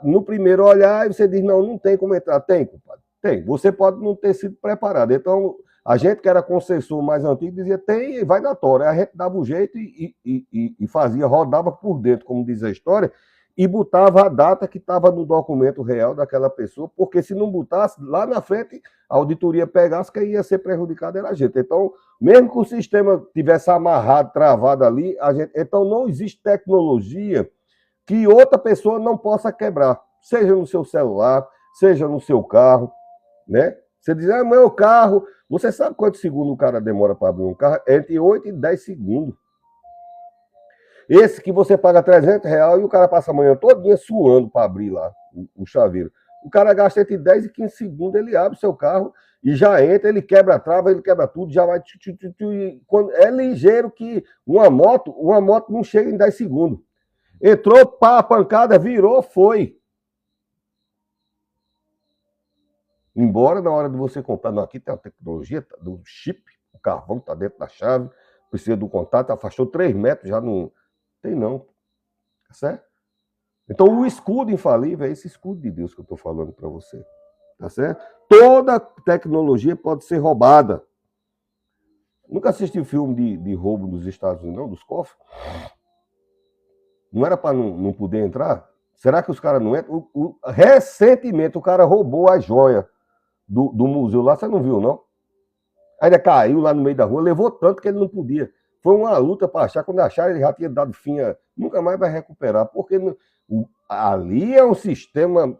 no primeiro olhar, você diz, não tem como entrar. Tem, compadre. Tem. Você pode não ter sido preparado. Então, a gente que era concessor mais antigo dizia, tem e vai na tora. A gente dava o jeito e fazia, rodava por dentro, como diz a história, e botava a data que estava no documento real daquela pessoa, porque se não botasse, lá na frente, a auditoria pegasse, quem ia ser prejudicado era a gente. Então, mesmo que o sistema tivesse amarrado, travado ali, então não existe tecnologia que outra pessoa não possa quebrar, seja no seu celular, seja no seu carro, né? Você diz, meu carro, você sabe quantos segundos o cara demora para abrir um carro? Entre 8 e 10 segundos. Esse que você paga R$300 e o cara passa a manhã todinha suando para abrir lá o chaveiro. O cara gasta entre 10 e 15 segundos, ele abre o seu carro e já entra, ele quebra a trava, ele quebra tudo, já vai... É ligeiro que uma moto não chega em 10 segundos. Entrou, pá, a pancada, virou, foi. Embora na hora de você comprar, não, aqui tem a tecnologia do chip, o carvão está dentro da chave, precisa do contato, afastou 3 metros, já não tem não. Tá certo? Então o escudo infalível é esse escudo de Deus que eu estou falando para você. Tá certo? Toda tecnologia pode ser roubada. Nunca assisti filme de roubo nos Estados Unidos, não, dos cofres? Não era para não poder entrar? Será que os caras não entram? Recentemente o cara roubou a joia do museu lá, você não viu, não? Ainda caiu lá no meio da rua, levou tanto que ele não podia. Foi uma luta para achar, quando acharam ele já tinha dado fim, nunca mais vai recuperar, porque ali é um sistema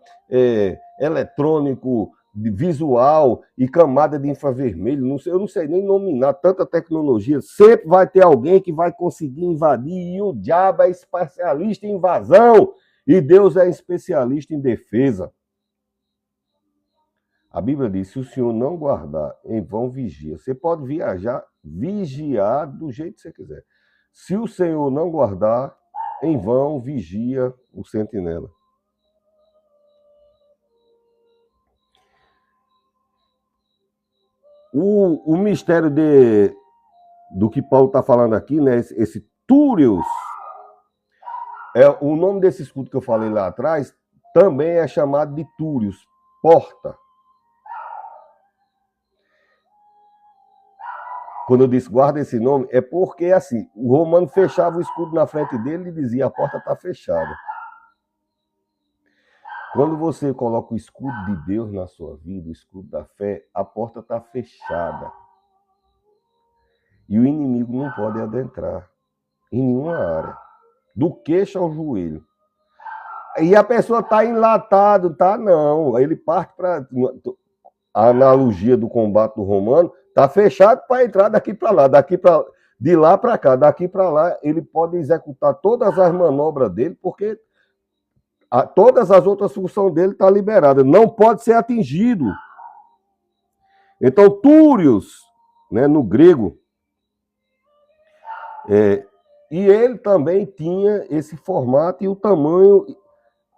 eletrônico, visual e camada de infravermelho, eu não sei nem nominar tanta tecnologia, sempre vai ter alguém que vai conseguir invadir, e o diabo é especialista em invasão, e Deus é especialista em defesa. A Bíblia diz, se o Senhor não guardar, em vão vigia. Você pode vigiar do jeito que você quiser. Se o Senhor não guardar, em vão vigia o sentinela. O mistério do que Paulo está falando aqui, né? Esse Túrios, o nome desse escudo que eu falei lá atrás, também é chamado de Túrios, porta. Quando eu disse guarda esse nome, é porque assim, o romano fechava o escudo na frente dele e dizia, a porta está fechada. Quando você coloca o escudo de Deus na sua vida, o escudo da fé, a porta está fechada. E o inimigo não pode adentrar em nenhuma área, do queixo ao joelho. E a pessoa está enlatado, tá? Não. Ele parte para a analogia do combate do romano, está fechado para entrar daqui para lá, de lá para cá, daqui para lá, ele pode executar todas as manobras dele, porque todas as outras funções dele estão liberadas, não pode ser atingido. Então, Túrios, né, no grego, e ele também tinha esse formato e o tamanho.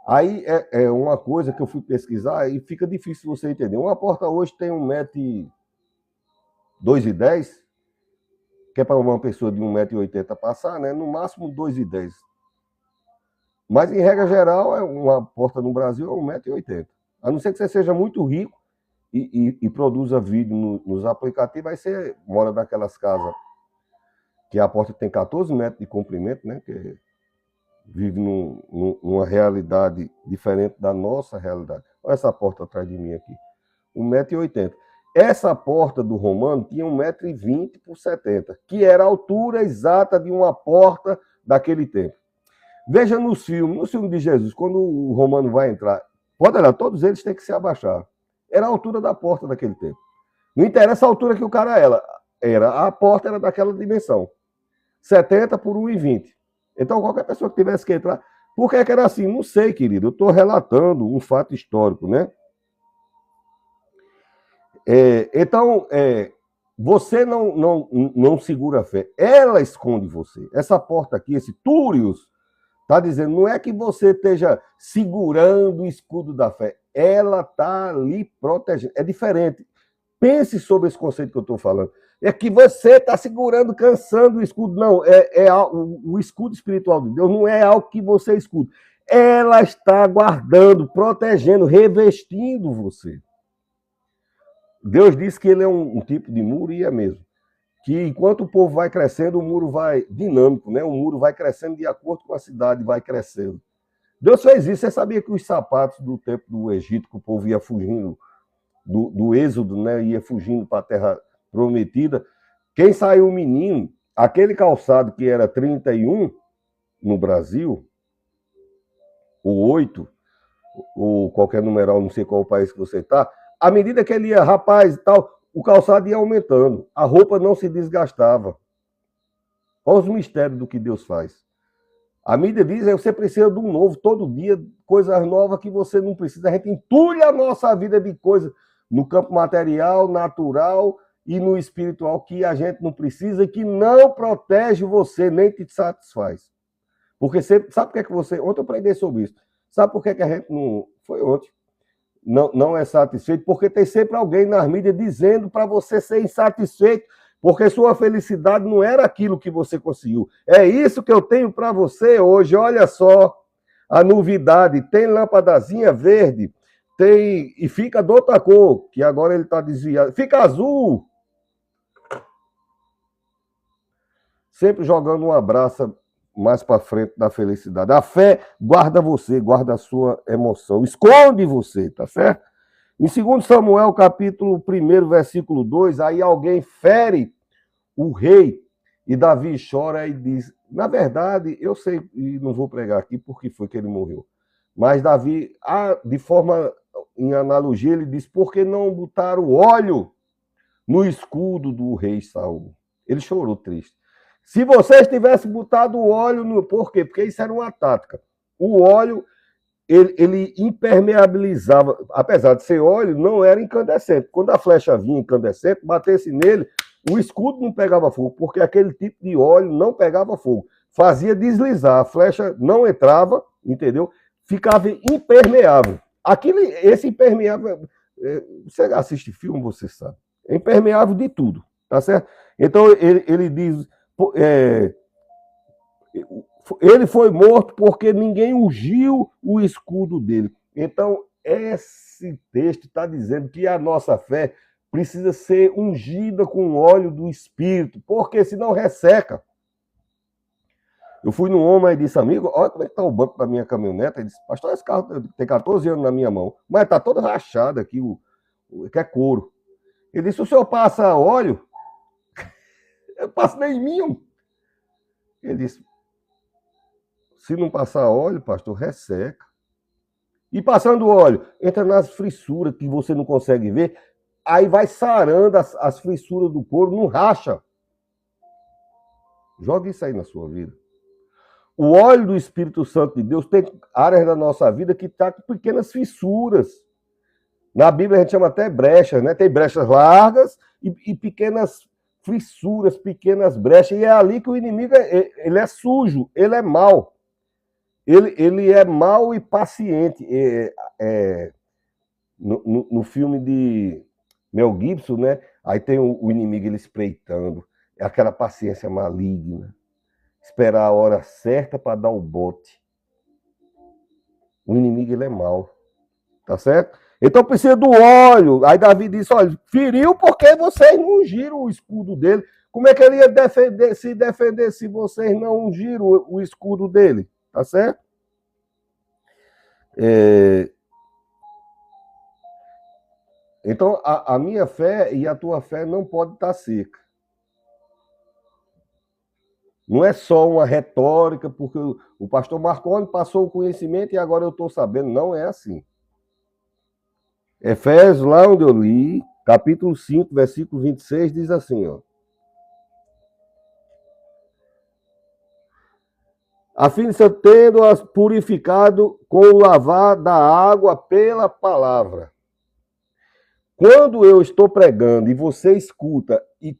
Aí é uma coisa que eu fui pesquisar e fica difícil você entender. Uma porta hoje tem 1,2 m, que é para uma pessoa de 1,80 m passar, né? No máximo 2,10 m. Mas, em regra geral, uma porta no Brasil é 1,80 m. A não ser que você seja muito rico e produza vídeo nos aplicativos, aí você mora naquelas casas que a porta tem 14 metros de comprimento, né? Que vive numa realidade diferente da nossa realidade. Olha essa porta atrás de mim aqui. 1,80 m. Essa porta do romano tinha 1,20 m por 70 m, que era a altura exata de uma porta daquele tempo. Veja no filme de Jesus, quando o romano vai entrar, pode olhar, todos eles têm que se abaixar. Era a altura da porta daquele tempo. Não interessa a altura que o cara era. A porta era daquela dimensão. 70 por 1,20 m. Então, qualquer pessoa que tivesse que entrar... Por que era assim? Não sei, querido. Eu estou relatando um fato histórico, né? Então, você não segura a fé. Ela esconde você. Essa porta aqui, esse Túrios, está dizendo, não é que você esteja segurando o escudo da fé. Ela está ali protegendo. É diferente. Pense sobre esse conceito que eu estou falando. É que você está segurando, cansando o escudo. Não, o escudo espiritual de Deus não é algo que você escuda. Ela está guardando, protegendo, revestindo você. Deus disse que ele é um tipo de muro, e é mesmo. Que enquanto o povo vai crescendo, o muro vai dinâmico, né? O muro vai crescendo de acordo com a cidade, vai crescendo. Deus fez isso. Você sabia que os sapatos do tempo do Egito, que o povo ia fugindo do êxodo, né? Ia fugindo para a terra prometida. Quem saiu menino, aquele calçado que era 31 no Brasil, ou 8, ou qualquer numeral, não sei qual o país que você está, à medida que ele ia, rapaz e tal, o calçado ia aumentando, a roupa não se desgastava. Olha os mistérios do que Deus faz. A mídia diz que você precisa de um novo, todo dia, coisas novas que você não precisa. A gente entulha a nossa vida de coisas no campo material, natural e no espiritual que a gente não precisa e que não protege você, nem te satisfaz. Porque você, sabe por que você... Ontem eu preguei sobre isso. Sabe por que a gente não... Foi ontem. Não é satisfeito? Porque tem sempre alguém nas mídias dizendo para você ser insatisfeito, porque sua felicidade não era aquilo que você conseguiu. É isso que eu tenho para você hoje. Olha só a novidade. Tem lâmpadazinha verde, tem e fica de outra cor, que agora ele está desviado. Fica azul. Sempre jogando uma braça mais para frente da felicidade. A fé guarda você, guarda a sua emoção, esconde você, tá certo? Em 2 Samuel, capítulo 1, versículo 2, aí alguém fere o rei e Davi chora e diz, na verdade, eu sei, e não vou pregar aqui porque foi que ele morreu, mas Davi, de forma, em analogia, ele diz, por que não botaram óleo no escudo do rei Saul? Ele chorou triste. Se vocês tivessem botado o óleo no... Por quê? Porque isso era uma tática. O óleo ele impermeabilizava, apesar de ser óleo, não era incandescente. Quando a flecha vinha incandescente, batesse nele, o escudo não pegava fogo, porque aquele tipo de óleo não pegava fogo. Fazia deslizar, a flecha não entrava, entendeu? Ficava impermeável. Esse impermeável, você assiste filme, você sabe, é impermeável de tudo, tá certo? Então ele diz, ele foi morto porque ninguém ungiu o escudo dele. Então, esse texto está dizendo que a nossa fé precisa ser ungida com o óleo do Espírito, porque senão resseca. Eu fui num homem e disse, amigo, olha como é que está o banco da minha caminhonete. Ele disse, pastor, esse carro tem 14 anos na minha mão, mas está todo rachado aqui, que é couro. Ele disse, o senhor passa óleo? Eu passo nem mim. Ele disse, se não passar óleo, pastor, resseca. E passando óleo, entra nas fissuras que você não consegue ver, aí vai sarando as fissuras do couro, não racha. Joga isso aí na sua vida. O óleo do Espírito Santo de Deus tem áreas da nossa vida que está com pequenas fissuras. Na Bíblia a gente chama até brechas, né? Tem brechas largas e pequenas fissuras, pequenas brechas. E é ali que o inimigo ele é sujo, ele é mau. Ele é mau e paciente. No filme de Mel Gibson, né? Aí tem o inimigo ele espreitando. É aquela paciência maligna. Esperar a hora certa para dar o bote. O inimigo ele é mau. Tá certo? Então precisa do óleo. Aí Davi disse, olha, feriu porque vocês não ungiram o escudo dele. Como é que ele ia se defender se vocês não ungiram o escudo dele? Tá certo? Então, a minha fé e a tua fé não pode estar seca. Não é só uma retórica, porque o pastor Marconi passou o conhecimento e agora eu estou sabendo. Não é assim. Efésios, lá onde eu li, capítulo 5, versículo 26, diz assim, ó. A fim de ser tendo-as purificado com o lavar da água pela palavra. Quando eu estou pregando e você escuta e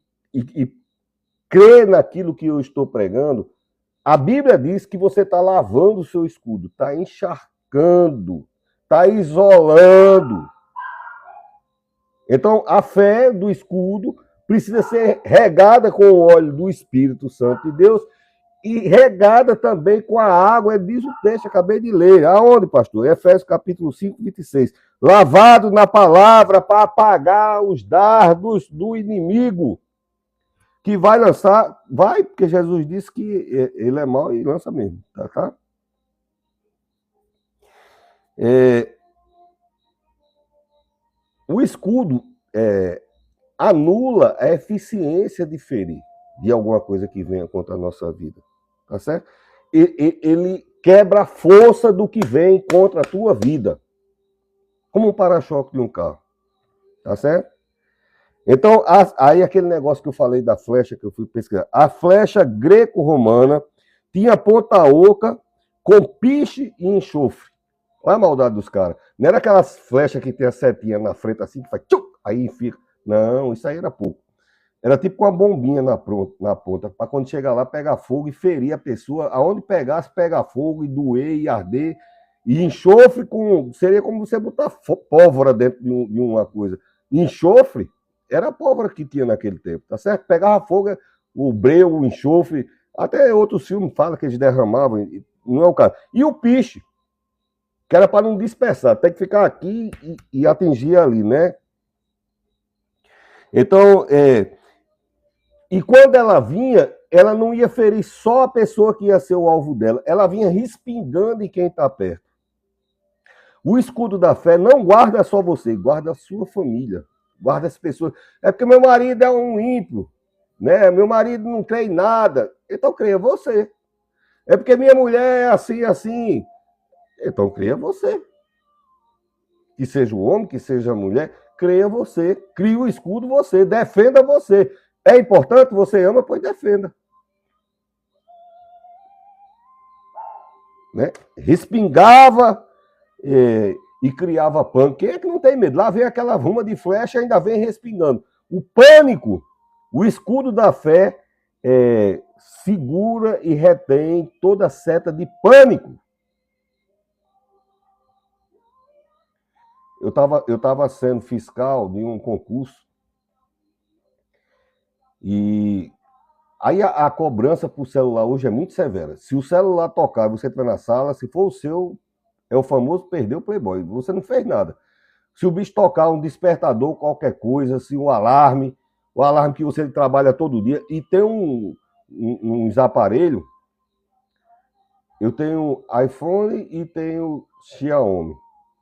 crê naquilo que eu estou pregando, a Bíblia diz que você está lavando o seu escudo, está encharcando, está isolando. Então, a fé do escudo precisa ser regada com o óleo do Espírito Santo de Deus e regada também com a água, diz o texto, acabei de ler. Aonde, pastor? Efésios capítulo 5, 26. Lavado na palavra para apagar os dardos do inimigo, que vai lançar, vai, porque Jesus disse que ele é mau e lança mesmo, tá? O escudo anula a eficiência de ferir de alguma coisa que venha contra a nossa vida, tá certo? Ele quebra a força do que vem contra a tua vida, como um para-choque de um carro, tá certo? Então, aí aquele negócio que eu falei da flecha, que eu fui pesquisar, a flecha greco-romana tinha ponta oca com piche e enxofre. Olha a maldade dos caras. Não era aquelas flechas que tem a setinha na frente assim, que faz tchuc, aí fica. Não, isso aí era pouco. Era tipo com uma bombinha na ponta, para quando chegar lá, pegar fogo e ferir a pessoa. Aonde pegasse, pegar fogo e doer e arder. E enxofre seria como você botar pólvora dentro de uma coisa. Enxofre era a pólvora que tinha naquele tempo, tá certo? Pegava fogo, o breu, o enxofre. Até outros filmes falam que eles derramavam, não é o caso. E o piche, que era para não dispersar, tem que ficar aqui e atingir ali, né? Então, e quando ela vinha, ela não ia ferir só a pessoa que ia ser o alvo dela, ela vinha respingando em quem está perto. O escudo da fé não guarda só você, guarda a sua família, guarda as pessoas. É porque meu marido é um ímpio, né? Meu marido não crê em nada, então creia você. É porque minha mulher é assim, assim, então creia você. Que seja o homem, que seja a mulher, creia você, crie o escudo você, defenda você. É importante, você ama, pois defenda. Né? Respingava e criava pânico. Quem é que não tem medo? Lá vem aquela ruma de flecha e ainda vem respingando. O pânico, o escudo da fé, segura e retém toda seta de pânico. Eu tava sendo fiscal de um concurso e aí a cobrança por celular hoje é muito severa. Se o celular tocar e você estiver na sala, se for o seu, é o famoso perdeu o Playboy. Você não fez nada. Se o bicho tocar um despertador, qualquer coisa, se o alarme que você trabalha todo dia, e tem uns aparelhos, eu tenho iPhone e tenho Xiaomi.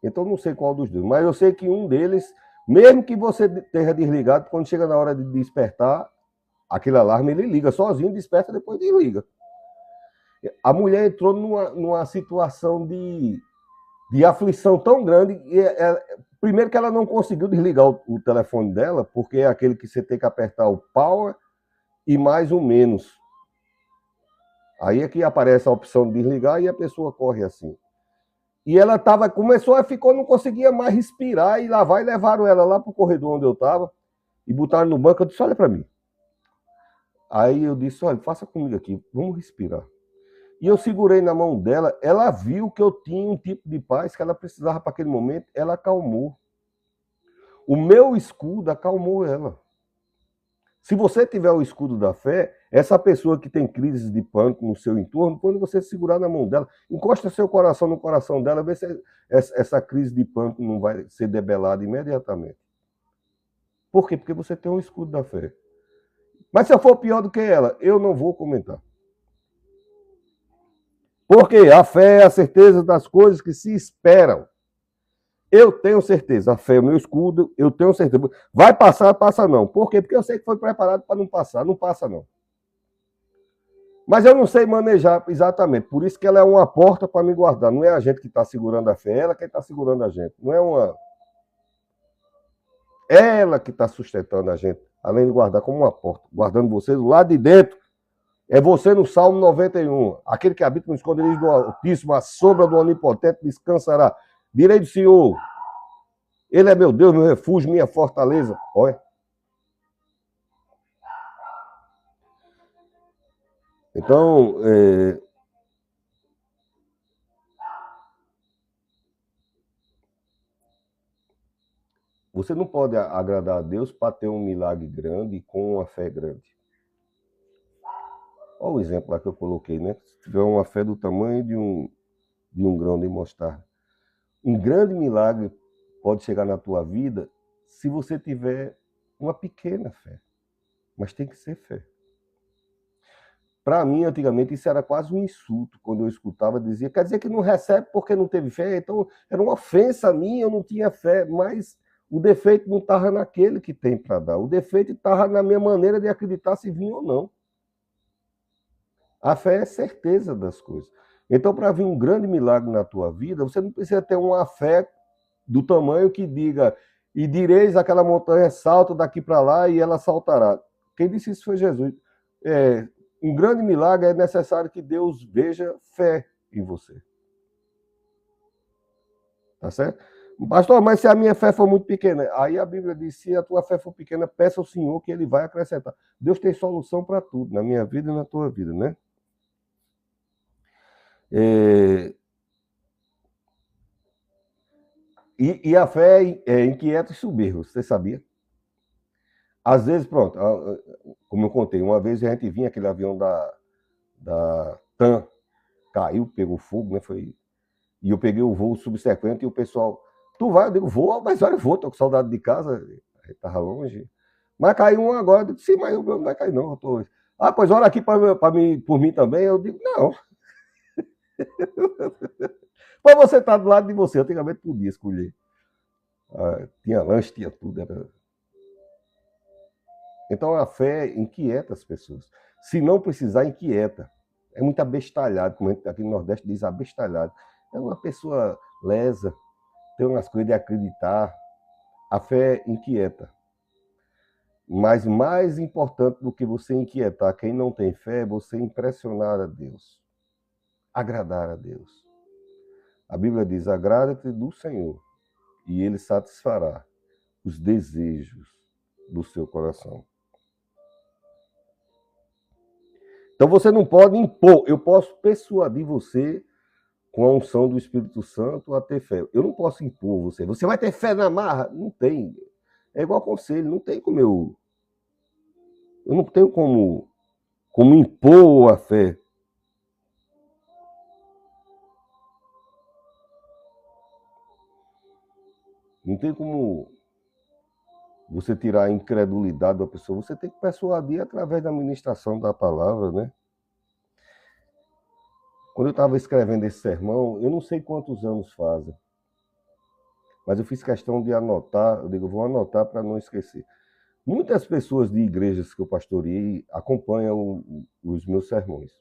Então não sei qual dos dois, mas eu sei que um deles, mesmo que você esteja desligado, quando chega na hora de despertar, aquele alarme ele liga sozinho, desperta, depois desliga. A mulher entrou numa situação de aflição tão grande, primeiro que ela não conseguiu desligar o telefone dela, porque é aquele que você tem que apertar o power e mais o menos. Aí é que aparece a opção de desligar e a pessoa corre assim. E ela ficou, não conseguia mais respirar, e lá levaram ela lá para o corredor onde eu estava, e botaram no banco. Eu disse, olha para mim. Aí eu disse, olha, faça comigo aqui, vamos respirar. E eu segurei na mão dela, ela viu que eu tinha um tipo de paz que ela precisava para aquele momento, ela acalmou. O meu escudo acalmou ela. Se você tiver o escudo da fé, essa pessoa que tem crises de pânico no seu entorno, quando você segurar na mão dela, encosta seu coração no coração dela, vê se essa crise de pânico não vai ser debelada imediatamente. Por quê? Porque você tem um escudo da fé. Mas se eu for pior do que ela, eu não vou comentar. Porque a fé é a certeza das coisas que se esperam. Eu tenho certeza, a fé é o meu escudo, eu tenho certeza. Vai passar, passa não. Por quê? Porque eu sei que foi preparado para não passar. Não passa não. Mas eu não sei manejar exatamente. Por isso que ela é uma porta para me guardar. Não é a gente que está segurando a fé, é ela que está segurando a gente. Não é uma... Ela que está sustentando a gente, além de guardar como uma porta, guardando você do lado de dentro. É você no Salmo 91. Aquele que habita no esconderijo do Altíssimo, a sombra do Onipotente descansará. Direi do Senhor, Ele é meu Deus, meu refúgio, minha fortaleza. Olha. Então, você não pode agradar a Deus para ter um milagre grande com uma fé grande. Olha o exemplo lá que eu coloquei, né? Se tiver uma fé do tamanho de um grão de mostarda. Um grande milagre pode chegar na tua vida se você tiver uma pequena fé. Mas tem que ser fé. Para mim, antigamente, isso era quase um insulto. Quando eu escutava, dizia, quer dizer que não recebe porque não teve fé? Então, era uma ofensa a mim, eu não tinha fé. Mas o defeito não estava naquele que tem para dar. O defeito estava na minha maneira de acreditar se vinha ou não. A fé é certeza das coisas. Então, para vir um grande milagre na tua vida, você não precisa ter uma fé do tamanho que diga, e direis aquela montanha, salta daqui para lá e ela saltará. Quem disse isso foi Jesus. Um grande milagre é necessário que Deus veja fé em você. Tá certo? Pastor, mas se a minha fé for muito pequena, aí a Bíblia diz, se a tua fé for pequena, peça ao Senhor que Ele vai acrescentar. Deus tem solução para tudo, na minha vida e na tua vida, né? E a fé inquieta os soberbos, você sabia? Às vezes, pronto, como eu contei, uma vez a gente vinha, aquele avião da TAM caiu, pegou fogo, né? E eu peguei o voo subsequente e o pessoal, tu vai? Eu digo, vou, mas olha, eu vou, tô com saudade de casa, estava longe. Mas caiu um agora, eu digo, sim, mas o meu não vai cair não. Pois olha aqui por mim também. Eu digo, não. Mas você tá do lado de você, antigamente podia escolher. Tinha lanche, tinha tudo. Então a fé inquieta as pessoas. Se não precisar, inquieta. É muito abestalhado, como a gente aqui no Nordeste diz, abestalhado. É uma pessoa lesa, tem umas coisas de acreditar. A fé inquieta. Mas mais importante do que você inquietar quem não tem fé é você impressionar a Deus. Agradar a Deus. A Bíblia diz: agrada-te do Senhor, e Ele satisfará os desejos do seu coração. Então você não pode impor. Eu posso persuadir você com a unção do Espírito Santo a ter fé. Eu não posso impor você. Você vai ter fé na marra? Não tem. É igual conselho. Não tem como eu não tenho como impor a fé. Não tem como você tirar a incredulidade da pessoa. Você tem que persuadir através da ministração da palavra, né? Quando eu estava escrevendo esse sermão, eu não sei quantos anos fazem, mas eu fiz questão de anotar. Eu digo, vou anotar para não esquecer. Muitas pessoas de igrejas que eu pastoreei acompanham os meus sermões.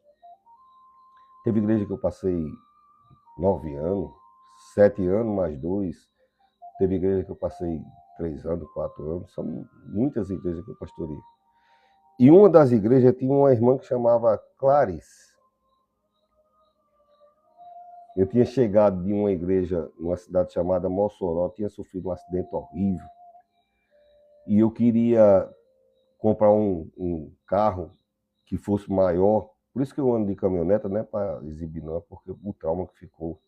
Teve igreja que eu passei 9 anos, 7 anos mais 2. Teve igreja que eu passei 3 anos, 4 anos. São muitas igrejas que eu pastoreei. E uma das igrejas tinha uma irmã que chamava Clarice. Eu tinha chegado de uma igreja numa cidade chamada Mossoró, tinha sofrido um acidente horrível. E eu queria comprar um carro que fosse maior. Por isso que eu ando de caminhoneta, não é para exibir não, é porque o trauma que ficou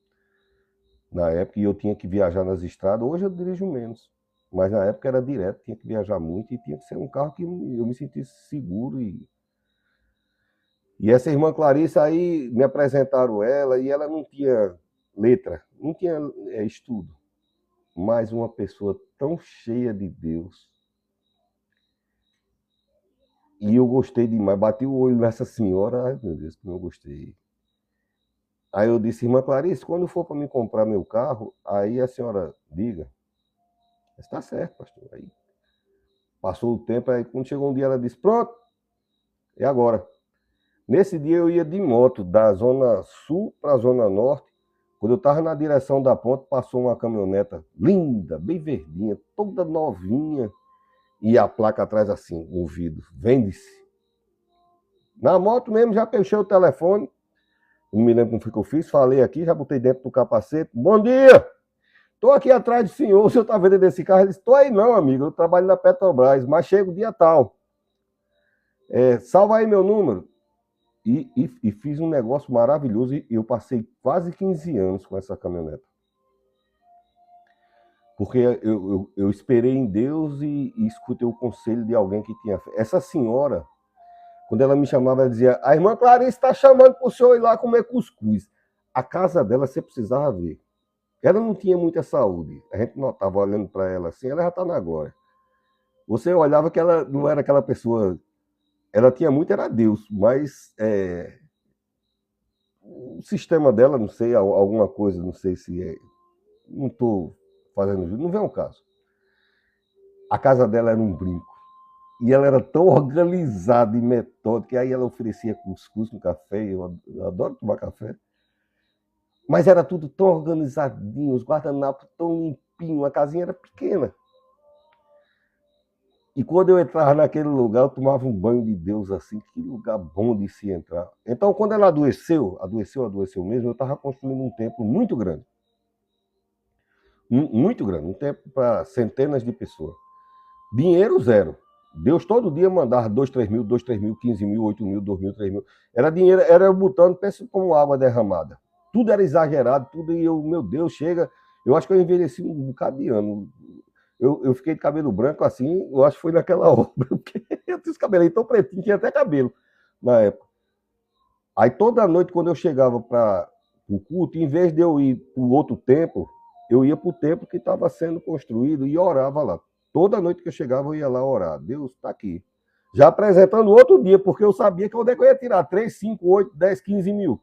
na época, e eu tinha que viajar nas estradas. Hoje eu dirijo menos, mas na época era direto, tinha que viajar muito e tinha que ser um carro que eu me sentisse seguro. E essa irmã Clarice aí, me apresentaram ela, e ela não tinha letra, não tinha estudo, mas uma pessoa tão cheia de Deus. E eu gostei demais, bati o olho nessa senhora, ai meu Deus, como eu gostei. Aí eu disse, irmã Clarice, quando for para me comprar meu carro, aí a senhora diga. Está certo, pastor. Aí passou o tempo, aí quando chegou um dia ela disse, pronto, é agora. Nesse dia eu ia de moto da zona sul para a zona norte. Quando eu estava na direção da ponte, passou uma caminhoneta linda, bem verdinha, toda novinha, e a placa atrás assim, no vidro, vende-se. Na moto mesmo, já fechei o telefone, não me lembro como foi que eu fiz, falei aqui, já botei dentro do capacete. Bom dia! Estou aqui atrás do senhor, o senhor está vendendo esse carro? Ele disse, estou aí não, amigo, eu trabalho na Petrobras, mas chego dia tal. Salva aí meu número. E fiz um negócio maravilhoso, e eu passei quase 15 anos com essa caminhonete. Porque eu esperei em Deus e escutei o conselho de alguém que tinha fé. Essa senhora, quando ela me chamava, ela dizia, a irmã Clarice está chamando para o senhor ir lá comer cuscuz. A casa dela você precisava ver. Ela não tinha muita saúde. A gente notava olhando para ela assim, ela já está na glória. Você olhava que ela não era aquela pessoa. Ela tinha muito, era Deus, mas o sistema dela, não sei, alguma coisa, não sei se é. Não estou fazendo juízo, não vem ao caso. A casa dela era um brinco. E ela era tão organizada e metódica, que aí ela oferecia cuscuz com café, eu adoro tomar café. Mas era tudo tão organizadinho, os guardanapos tão limpinhos, a casinha era pequena. E quando eu entrava naquele lugar, eu tomava um banho de Deus assim, que lugar bom de se entrar. Então, quando ela adoeceu mesmo, eu estava construindo um templo muito grande. Muito grande, um templo para centenas de pessoas. Dinheiro zero. Deus todo dia mandava 2, 3 mil, 2, 3 mil, 15 mil, 8 mil, 2 mil, 3 mil. Era dinheiro, era eu botando, pensa como água derramada. Tudo era exagerado, tudo, e eu, meu Deus, chega. Eu acho que eu envelheci um bocado de ano. Eu fiquei de cabelo branco assim, eu acho que foi naquela obra, porque eu tinha os cabelos tão pretinhos, tinha até cabelo na época. Aí toda noite, quando eu chegava para o culto, em vez de eu ir para o outro templo, eu ia para o templo que estava sendo construído e orava lá. Toda noite que eu chegava, eu ia lá orar. Deus está aqui. Já apresentando outro dia, porque eu sabia que onde é que eu ia tirar 3, 5, 8, 10, 15 mil.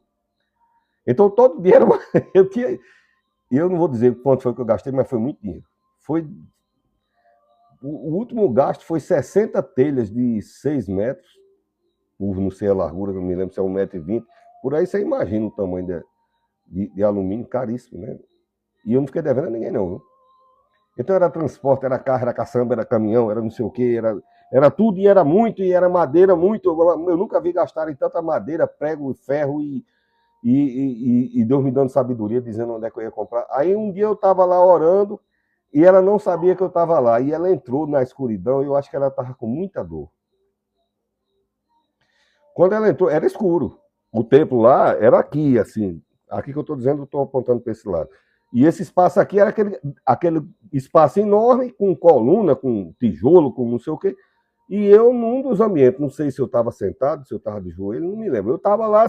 Então todo dia era uma... eu tinha. E eu não vou dizer quanto foi que eu gastei, mas foi muito dinheiro. O último gasto foi 60 telhas de 6 metros, por não sei a largura, não me lembro se é 1,20 m. Por aí você imagina o tamanho de alumínio, caríssimo, né? E eu não fiquei devendo a ninguém, não. Viu? Então era transporte, era carro, era caçamba, era caminhão, era não sei o quê, era tudo, e era muito, e era madeira muito. Eu nunca vi gastarem tanta madeira, prego, ferro e Deus me dando sabedoria, dizendo onde é que eu ia comprar. Aí um dia eu estava lá orando e ela não sabia que eu estava lá. E ela entrou na escuridão e eu acho que ela estava com muita dor. Quando ela entrou, era escuro. O templo lá era aqui, assim. Aqui que eu estou dizendo, eu estou apontando para esse lado. E esse espaço aqui era aquele espaço enorme, com coluna, com tijolo, com não sei o quê. E eu, num dos ambientes, não sei se eu estava sentado, se eu estava de joelho, não me lembro. Eu estava lá,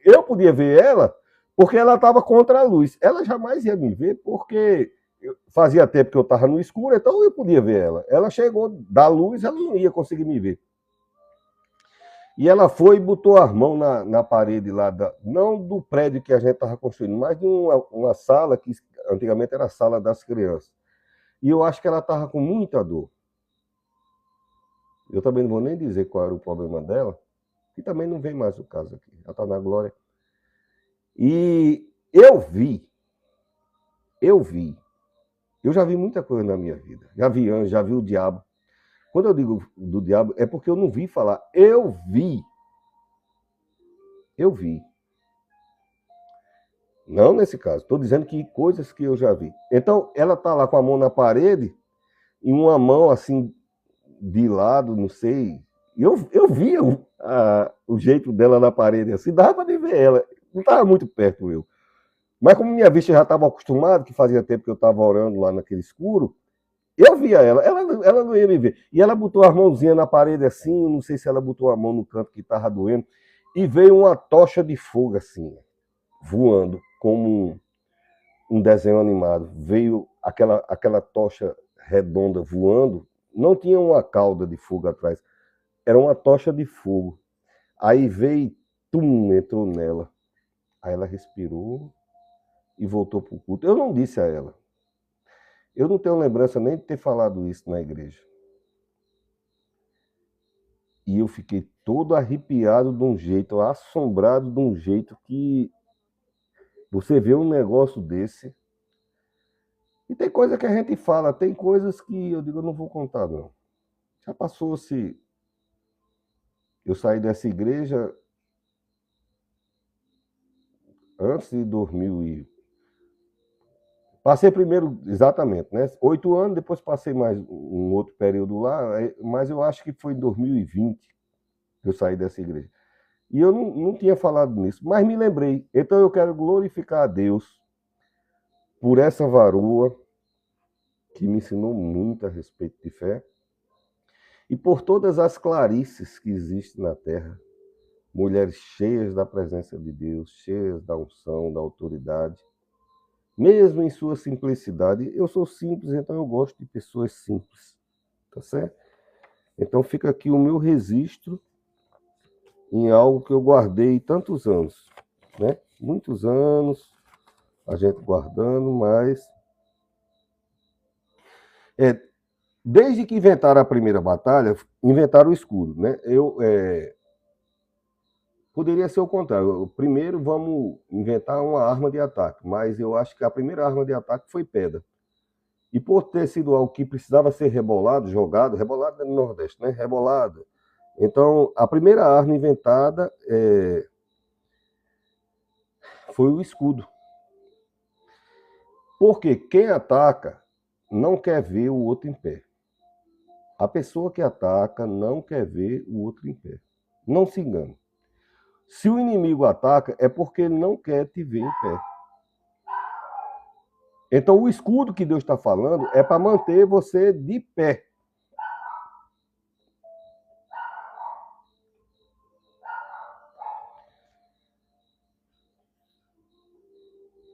eu podia ver ela, porque ela estava contra a luz. Ela jamais ia me ver, porque fazia tempo que eu estava no escuro, então eu podia ver ela. Ela chegou da luz, ela não ia conseguir me ver. E ela foi e botou as mãos na parede lá, não do prédio que a gente estava construindo, mas de uma sala que antigamente era a sala das crianças. E eu acho que ela estava com muita dor. Eu também não vou nem dizer qual era o problema dela, que também não vem mais o caso aqui. Ela está na glória. E eu vi. Eu já vi muita coisa na minha vida. Já vi anjo, já vi o diabo. Quando eu digo do diabo, é porque eu não vi falar. Eu vi. Não nesse caso. Estou dizendo que coisas que eu já vi. Então, ela está lá com a mão na parede e uma mão assim de lado, não sei. Eu via o jeito dela na parede assim, dava de ver ela. Não estava muito perto eu. Mas como minha vista já estava acostumada, que fazia tempo que eu estava orando lá naquele escuro, eu via ela não ia me ver. E ela botou as mãozinhas na parede assim, não sei se ela botou a mão no canto que estava doendo, e veio uma tocha de fogo assim, voando, como um desenho animado. Veio aquela tocha redonda voando, não tinha uma cauda de fogo atrás, era uma tocha de fogo. Aí veio, tum, entrou nela. Aí ela respirou e voltou para o culto. Eu não disse a ela. Eu não tenho lembrança nem de ter falado isso na igreja. E eu fiquei todo arrepiado de um jeito, assombrado de um jeito que você vê um negócio desse. E tem coisa que a gente fala, tem coisas que eu digo, eu não vou contar, não. Já passou-se. Eu saí dessa igreja antes de 2000 Passei primeiro, exatamente, né? 8 anos, depois passei mais um outro período lá, mas eu acho que foi em 2020 que eu saí dessa igreja. E eu não tinha falado nisso, mas me lembrei. Então eu quero glorificar a Deus por essa varoa que me ensinou muito a respeito de fé e por todas as clarices que existem na terra. Mulheres cheias da presença de Deus, cheias da unção, da autoridade. Mesmo em sua simplicidade, eu sou simples, então eu gosto de pessoas simples, tá certo? Então fica aqui o meu registro em algo que eu guardei tantos anos, né? Muitos anos a gente guardando, mas desde que inventaram a primeira batalha, inventaram o escudo, né? Poderia ser o contrário. Primeiro vamos inventar uma arma de ataque, mas eu acho que a primeira arma de ataque foi pedra. E por ter sido algo que precisava ser rebolado, jogado, rebolado no Nordeste, né? Rebolado. Então, a primeira arma inventada foi o escudo. Porque quem ataca não quer ver o outro em pé. A pessoa que ataca não quer ver o outro em pé. Não se engane. Se o inimigo ataca, é porque ele não quer te ver em pé. Então, o escudo que Deus está falando é para manter você de pé.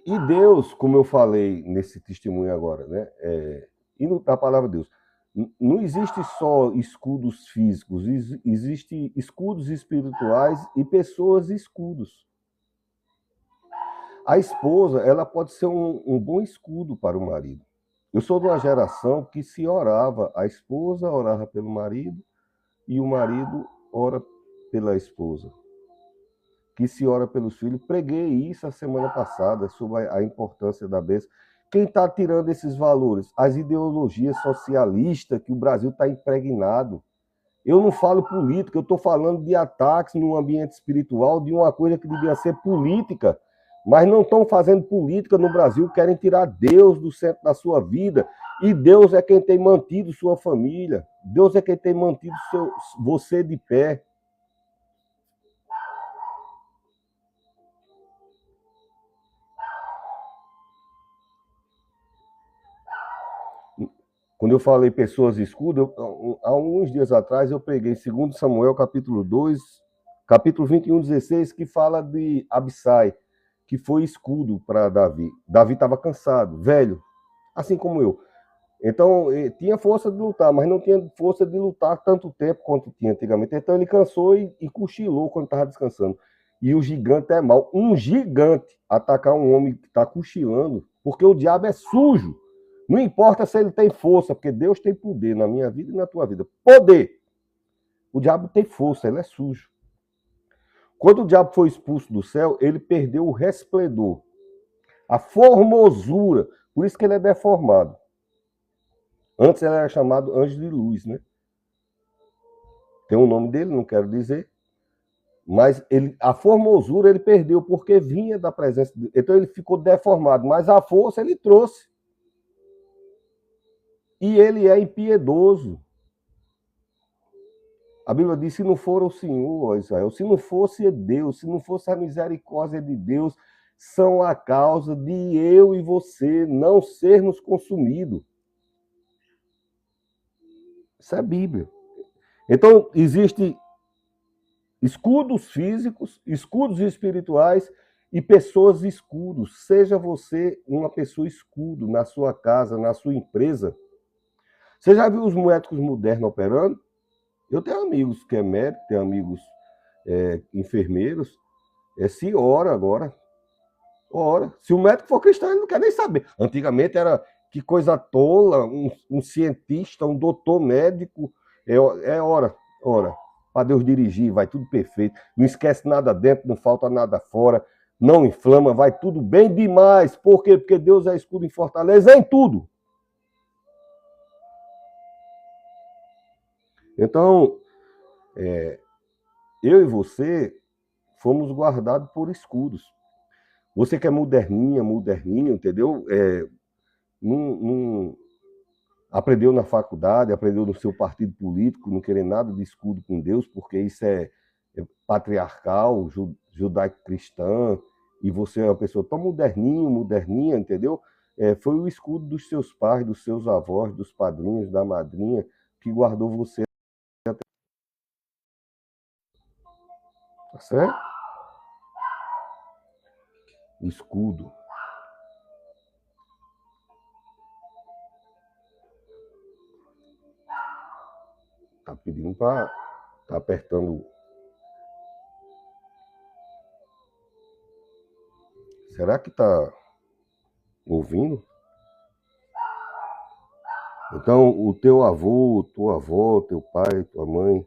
E Deus, como eu falei nesse testemunho agora, né? E na palavra de Deus, não existe só escudos físicos, existe escudos espirituais e pessoas escudos. A esposa, ela pode ser um bom escudo para o marido. Eu sou de uma geração que se orava, a esposa orava pelo marido e o marido ora pela esposa. Que se ora pelos filhos. Preguei isso a semana passada sobre a importância da bênção. Quem está tirando esses valores? As ideologias socialistas que o Brasil está impregnado. Eu não falo política, eu estou falando de ataques no ambiente espiritual, de uma coisa que devia ser política, mas não estão fazendo política no Brasil, querem tirar Deus do centro da sua vida. E Deus é quem tem mantido sua família. Deus é quem tem mantido você de pé. Quando eu falei pessoas escudas, há alguns dias atrás eu preguei 2 Samuel, capítulo 2, capítulo 21, 16, que fala de Abissai, que foi escudo para Davi. Davi estava cansado, velho, assim como eu. Então, tinha força de lutar, mas não tinha força de lutar tanto tempo quanto tinha antigamente. Então, ele cansou e cochilou quando estava descansando. E o gigante é mau. Um gigante atacar um homem que está cochilando, porque o diabo é sujo. Não importa se ele tem força, porque Deus tem poder na minha vida e na tua vida. Poder! O diabo tem força, ele é sujo. Quando o diabo foi expulso do céu, ele perdeu o resplendor, a formosura. Por isso que ele é deformado. Antes ele era chamado anjo de luz, né? Tem o nome dele, não quero dizer. Mas a formosura ele perdeu, porque vinha da presença dele. Então ele ficou deformado, mas a força ele trouxe. E ele é impiedoso. A Bíblia diz, se não for o Senhor, Israel, se não fosse Deus, se não fosse a misericórdia de Deus, são a causa de eu e você não sermos consumidos. Isso é Bíblia. Então, existem escudos físicos, escudos espirituais e pessoas escudos. Seja você uma pessoa escudo na sua casa, na sua empresa. Você já viu os médicos modernos operando? Eu tenho amigos que é médico, tenho amigos enfermeiros. Se ora agora. Ora. Se o médico for cristão, ele não quer nem saber. Antigamente era que coisa tola, um cientista, um doutor médico. Ora. Para Deus dirigir, vai tudo perfeito. Não esquece nada dentro, não falta nada fora. Não inflama, vai tudo bem demais. Por quê? Porque Deus é escudo e fortaleza em tudo. Então, eu e você fomos guardados por escudos. Você que é moderninho, entendeu? Não aprendeu na faculdade, aprendeu no seu partido político, não querer nada de escudo com Deus, porque isso é patriarcal, judaico-cristã, e você é uma pessoa tão moderninha, entendeu? Foi o escudo dos seus pais, dos seus avós, dos padrinhos, da madrinha, que guardou você. Tá certo? O escudo. Tá pedindo para... Tá apertando... Será que tá ouvindo? Então, o teu avô, tua avó, teu pai, tua mãe,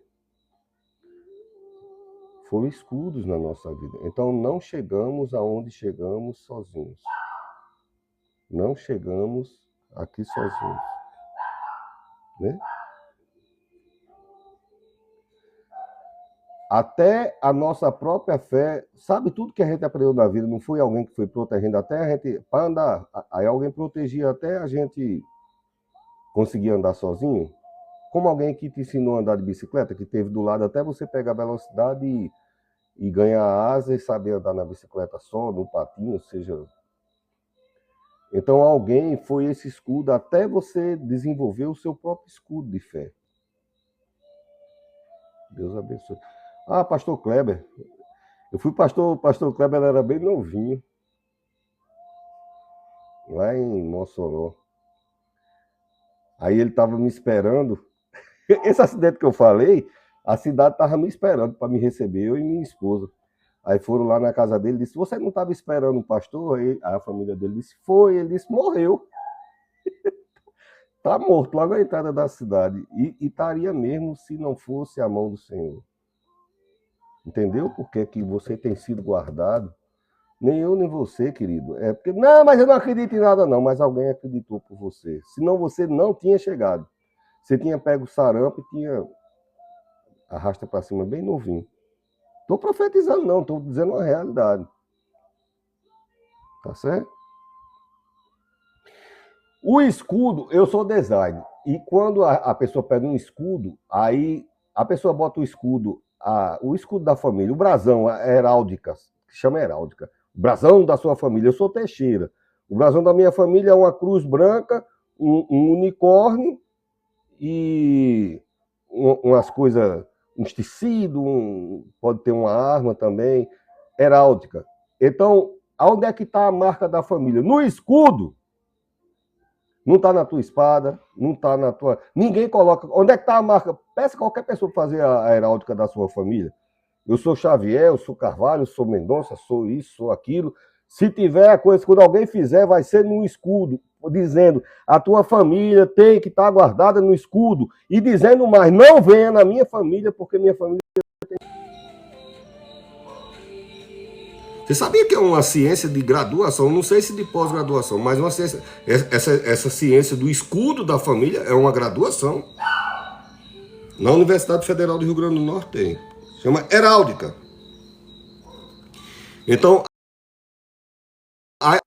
foram escudos na nossa vida. Então, não chegamos aonde chegamos sozinhos. Não chegamos aqui sozinhos. Né? Até a nossa própria fé, sabe tudo que a gente aprendeu na vida, não foi alguém que foi protegendo, até a gente, para andar, aí alguém protegia até a gente conseguir andar sozinho. Como alguém que te ensinou a andar de bicicleta, que teve do lado até você pegar velocidade e ganhar asa e saber andar na bicicleta só, no patinho, seja... Então alguém foi esse escudo até você desenvolver o seu próprio escudo de fé. Deus abençoe. Ah, pastor Kleber. Eu fui pastor Kleber era bem novinho. Lá em Mossoró. Aí ele estava me esperando. Esse acidente que eu falei, a cidade estava me esperando para me receber, eu e minha esposa. Aí foram lá na casa dele e disse, você não estava esperando o pastor? Aí a família dele disse, foi. Ele disse, morreu. Está morto lá na entrada da cidade. E estaria mesmo se não fosse a mão do Senhor. Entendeu por que você tem sido guardado? Nem eu, nem você, querido. É porque, não, mas eu não acredito em nada, não. Mas alguém acreditou por você. Senão você não tinha chegado. Você tinha pego o sarampo e tinha arrasta para cima bem novinho. Estou profetizando, não. Estou dizendo uma realidade. Tá certo? O escudo, eu sou designer. E quando a pessoa pega um escudo, aí a pessoa bota o escudo da família, o brasão, a heráldica, que chama heráldica. O brasão da sua família. Eu sou Teixeira. O brasão da minha família é uma cruz branca, um unicórnio e umas coisas, uns tecidos, pode ter uma arma também, heráldica. Então, onde é que está a marca da família? No escudo. Não está na tua espada, não está na tua. Ninguém coloca. Onde é que está a marca? Peça qualquer pessoa fazer a heráldica da sua família. Eu sou Xavier, eu sou Carvalho, eu sou Mendonça, sou isso, sou aquilo. Se tiver a coisa, quando alguém fizer, vai ser no escudo, dizendo a tua família tem que estar guardada no escudo. E dizendo mais, não venha na minha família, porque minha família. Você sabia que é uma ciência de graduação, não sei se de pós-graduação, mas uma ciência, essa ciência do escudo da família é uma graduação. Na Universidade Federal do Rio Grande do Norte tem. Chama heráldica. Então, a...